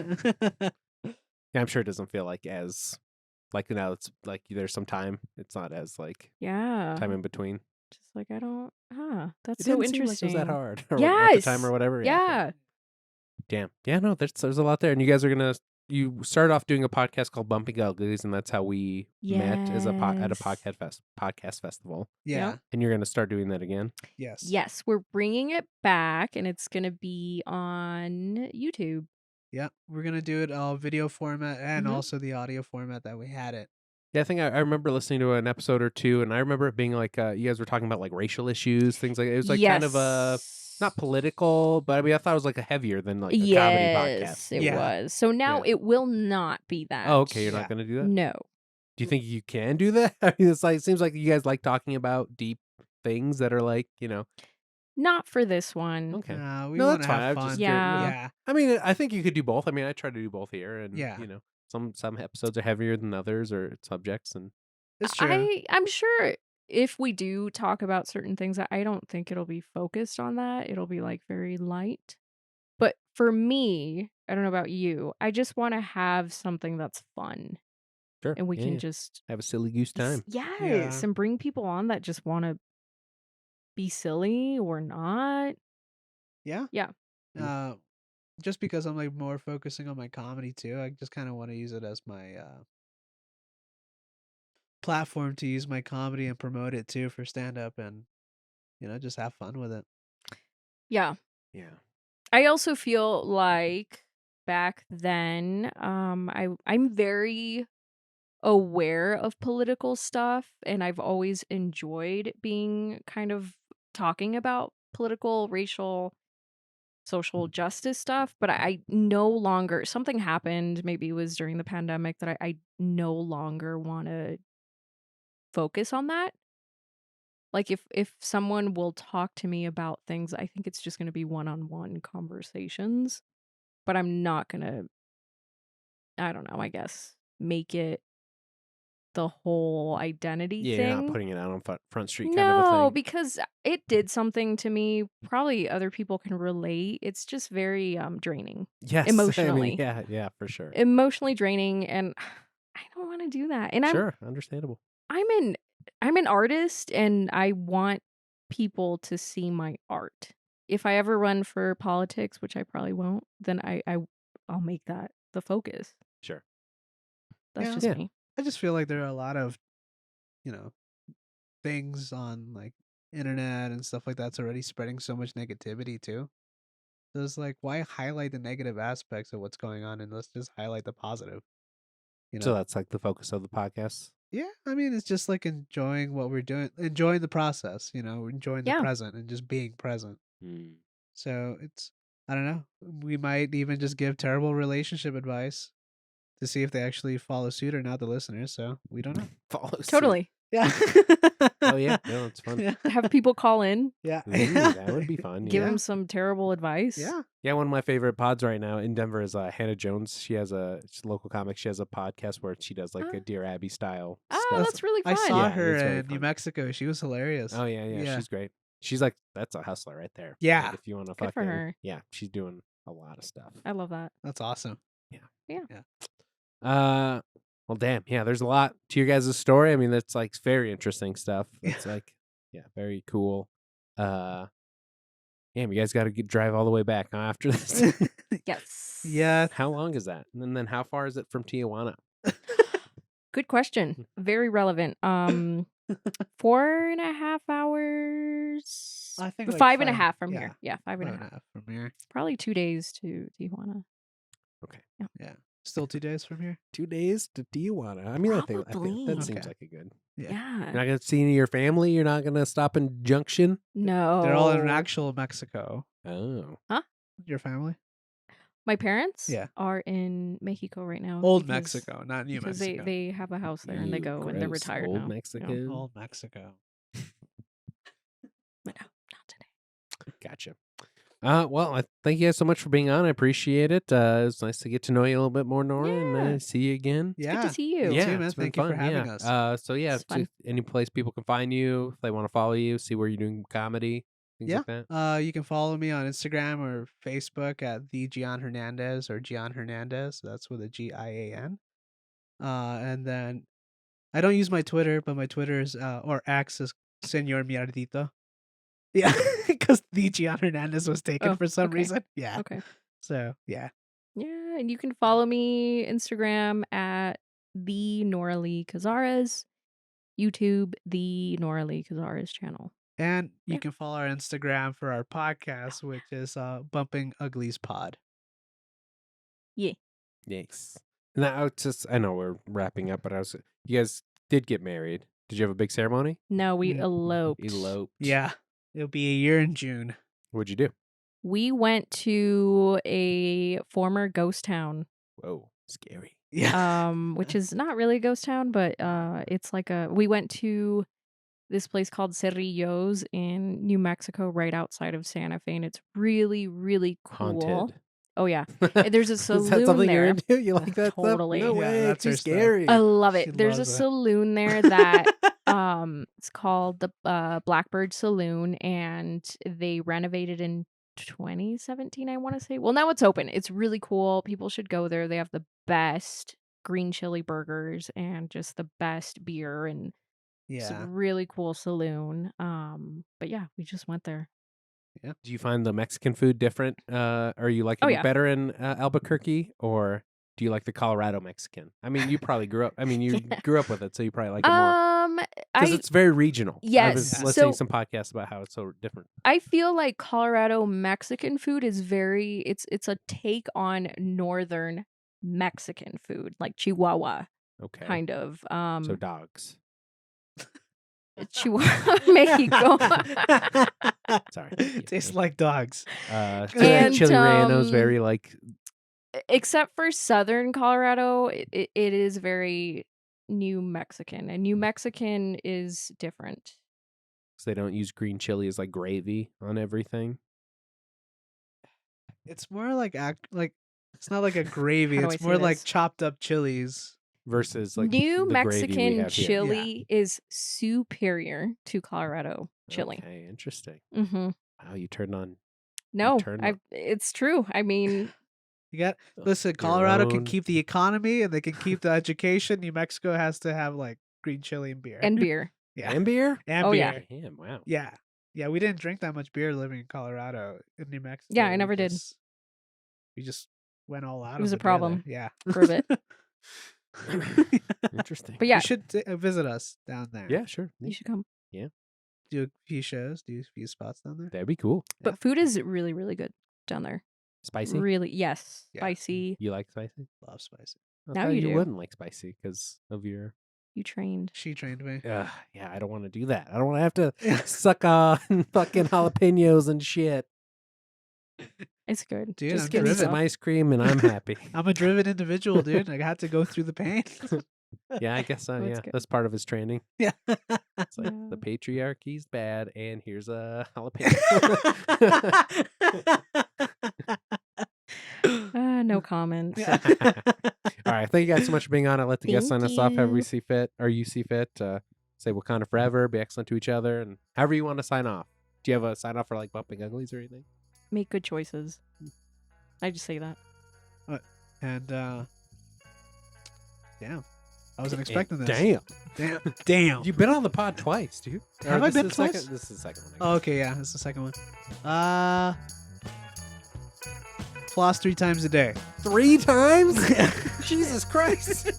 Yeah, I'm sure it doesn't feel like as like now it's like there's some time. It's not as like yeah. time in between. Just like I don't. That's It so didn't seem like it was that interesting. hard or at the time or Yes. whatever. Yeah. Damn. Yeah, no, there's a lot there. And you guys are gonna you started off doing a podcast called Bumping Uglies, and that's how we met as at a Yes. podcast festival. Yeah. And you're gonna start doing that again. Yes. Yes, we're bringing it back, and it's gonna be on YouTube. Yeah. We're gonna do it all video format and Mhm. also the audio format that we had it. Yeah, I think I remember listening to an episode or two, and I remember it being like you guys were talking about like racial issues, things like it was like kind of not political, but I mean I thought it was like a heavier than like a comedy podcast. Yes, it Yeah. was. So now Yeah. it will not be that. Oh, okay, you're Yeah. not gonna do that. No. Do you think you can do that? I mean, it's like it seems like you guys like talking about deep things that are like Not for this one. okay. We No, want that's to fine. I have was fun. just Yeah. Yeah. I mean, I think you could do both. I mean, I try to do both here, and Yeah. some episodes are heavier than others or subjects, and It's true. I'm sure if we do talk about certain things, I don't think it'll be focused on that. It'll be like very light. But for me, I don't know about you, I just want to have something that's fun. sure, And we yeah, can yeah. just Have a silly goose time. yes, Yeah. and bring people on that just want to be silly or not. Yeah. Yeah. Just because I'm like more focusing on my comedy too, I just kind of want to use it as my platform to use my comedy and promote it too for stand up and just have fun with it. Yeah. Yeah. I also feel like back then, I'm very aware of political stuff, and I've always enjoyed being kind of talking about political, racial, social justice stuff. But I no longer something happened, maybe it was during the pandemic, that I no longer want to focus on that. Like if someone will talk to me about things, I think it's just going to be one-on-one conversations. But I'm not going to, I don't know, I guess, make it the whole identity Yeah, thing. you're not putting it out on Front Street kind of a No, thing. because it did something to me. Probably other people can relate. It's just very draining. Yes, Emotionally. I mean, yeah, for sure. Emotionally draining, and I don't want to do that. And Sure, understandable. I'm an artist, and I want people to see my art. If I ever run for politics, which I probably won't, then I'll make that the focus. Sure. That's Yeah. just Yeah. me. I just feel like there are a lot of, things on like internet and stuff like that's already spreading so much negativity too. So it's like, why highlight the negative aspects of what's going on and let's just highlight the positive. So that's like the focus of the podcast. Yeah, I mean, it's just like enjoying what we're doing, enjoying the process, enjoying the Yeah. present and just being present. Mm. So it's, I don't know, we might even just give terrible relationship advice to see if they actually follow suit or not, the listeners. So we don't know. Follow suit. Totally. Yeah. Oh yeah, no, it's fun. Yeah. Have people call in, Yeah. Ooh, that would be fun. give Yeah. them some terrible advice. Yeah. Yeah, one of my favorite pods right now in Denver is Hannah Jones. She's a local comic. She has a podcast where she does like Ah. a Dear Abby style Oh, stuff. that's really I fun. saw Yeah, her it's very in New fun. Mexico. She was hilarious. Oh yeah, Yeah. she's great. She's like that's a hustler right there. Yeah. Like, if you want to Good for fucking her. yeah, she's doing a lot of stuff. I love that. That's awesome. Well, damn, yeah. There's a lot to your guys' story. I mean, that's like very interesting stuff. It's like very cool. Damn, you guys got to drive all the way back after this. Yes. Yeah. How long is that? And then how far is it from Tijuana? Good question. Very relevant. 4.5 hours. I think like 5.5 from here. Yeah, 5.5. 5.5 from here. Probably 2 days to Tijuana. Still 2 days from here. 2 days to Tijuana. I mean, I think Probably. that seems Okay. like a good. Yeah. Yeah. You're not gonna see any of your family. You're not gonna stop in Junction. No. They're all in actual Mexico. Oh, Your family? My parents Yeah. are in Mexico right now. Old because- Mexico, not New Because Mexico. they have a house there and they Ew, go and they're gross. retired Old now. Mexican. Old Mexico. But no, not today. Gotcha. Well, I thank you guys so much for being on. I appreciate it. It was nice to get to know you a little bit more, Nora, Yeah. and see you again. It's good Yeah. to see you. Yeah, too, man. it's been Thank you for fun, having yeah. us. So yeah, It's fun. any place people can find you, if they want to follow you, see where you're doing comedy, things like that. You can follow me on Instagram or Facebook at the Gian Hernandez or Gian Hernandez. That's with a Gian. And then I don't use my Twitter, but my Twitter is or X is Senor Mierdito. Yeah, because the Gian Hernandez was taken Oh, for some okay. reason. Yeah. Okay. So yeah. Yeah, and you can follow me Instagram at the Nora Lee Cazares, YouTube the Nora Lee Cazares channel. And you Yeah. can follow our Instagram for our podcast, which is Bumping Uglies Pod. Yeah. Yes. Now, I know we're wrapping up, but you guys did get married. Did you have a big ceremony? No, we Mm. eloped. Eloped. Yeah. It'll be a year in June. What'd you do? We went to a former ghost town, Whoa, scary. Yeah. which is not really a ghost town, but it's like we went to this place called Cerrillos in New Mexico, right outside of Santa Fe, and it's really, really cool. Haunted. Oh yeah, there's a Is that saloon something there. you're into? You like that Totally. stuff? No Yeah, way. that's Too her stuff. scary. I love it. She There's a loves it. saloon there that it's called the Blackbird Saloon, and they renovated in 2017, I want to say. Well, now it's open. It's really cool. People should go there. They have the best green chili burgers and just the best beer, and it's a Yeah. really cool saloon. But yeah, we just went there. Do you find the Mexican food different? Are you liking Oh, it yeah. better in Albuquerque, or do you like the Colorado Mexican? I mean, you probably grew up. I mean, you grew up with it, so you probably like it more because it's very regional. I Yes, was Yeah. listening to so- some podcasts about how it's so different. I feel like Colorado Mexican food is it's a take on northern Mexican food, like Chihuahua Okay, kind of. so dogs. Chihuahua Mexico. Sorry. Tastes like dogs. And, Chili Relleno's very like Except for southern Colorado, it is very New Mexican, and New Mexican is different. so they don't use green chili as like gravy on everything. It's more like it's not like a gravy. How do I It's say more like this? chopped up chilies. Versus like New the gravy we Mexican have here. chili is superior to Colorado chili. Okay, interesting. Mm-hmm. Wow, you turned on. No, turned on- it's true. I mean, You got listen. your Colorado can own- keep the economy and they can keep the education. New Mexico has to have like green chili and beer. and beer. yeah, and beer. and Oh, beer. yeah. Damn, wow. Yeah. Yeah, we didn't drink that much beer living in Colorado. In New Mexico. Yeah, I we never did. We just went all out. It was of a the beer there. problem Yeah, for a bit. Interesting. But yeah, you should visit us down there. Yeah, sure. you should come. Do a few shows. Do a few spots down there. That'd be cool. But food is really, really good down there. Spicy. Really, yes, Yeah. spicy. You like spicy? Love spicy. I Now thought you do. wouldn't like spicy because of your. You trained. She trained me. Yeah, I don't want to do that. I don't want to have to suck on fucking jalapenos and shit. It's good. Dude, Just I'm give me Give me some some. ice cream and I'm happy. I'm a driven individual, dude. I had to go through the pain. Yeah, I guess so. That's Yeah, good. that's part of his training. Yeah. It's like Yeah. the patriarchy's bad, and here's a jalapeno. No comment. All right, thank you guys so much for being on. I'll let the guests sign Thank us off however we you. see fit, or you see fit. Say Wakanda forever, be excellent to each other, and however you want to sign off. Do you have a sign off for like bumping uglies or anything? Make good choices. I just say that. And damn, I wasn't expecting this. Damn. You've been on the pod twice, dude. Have Or I this been is the second- twice? This is the second one. I Oh, guess. okay, yeah, that's the second one. Floss 3 times a day. 3 times? Jesus Christ.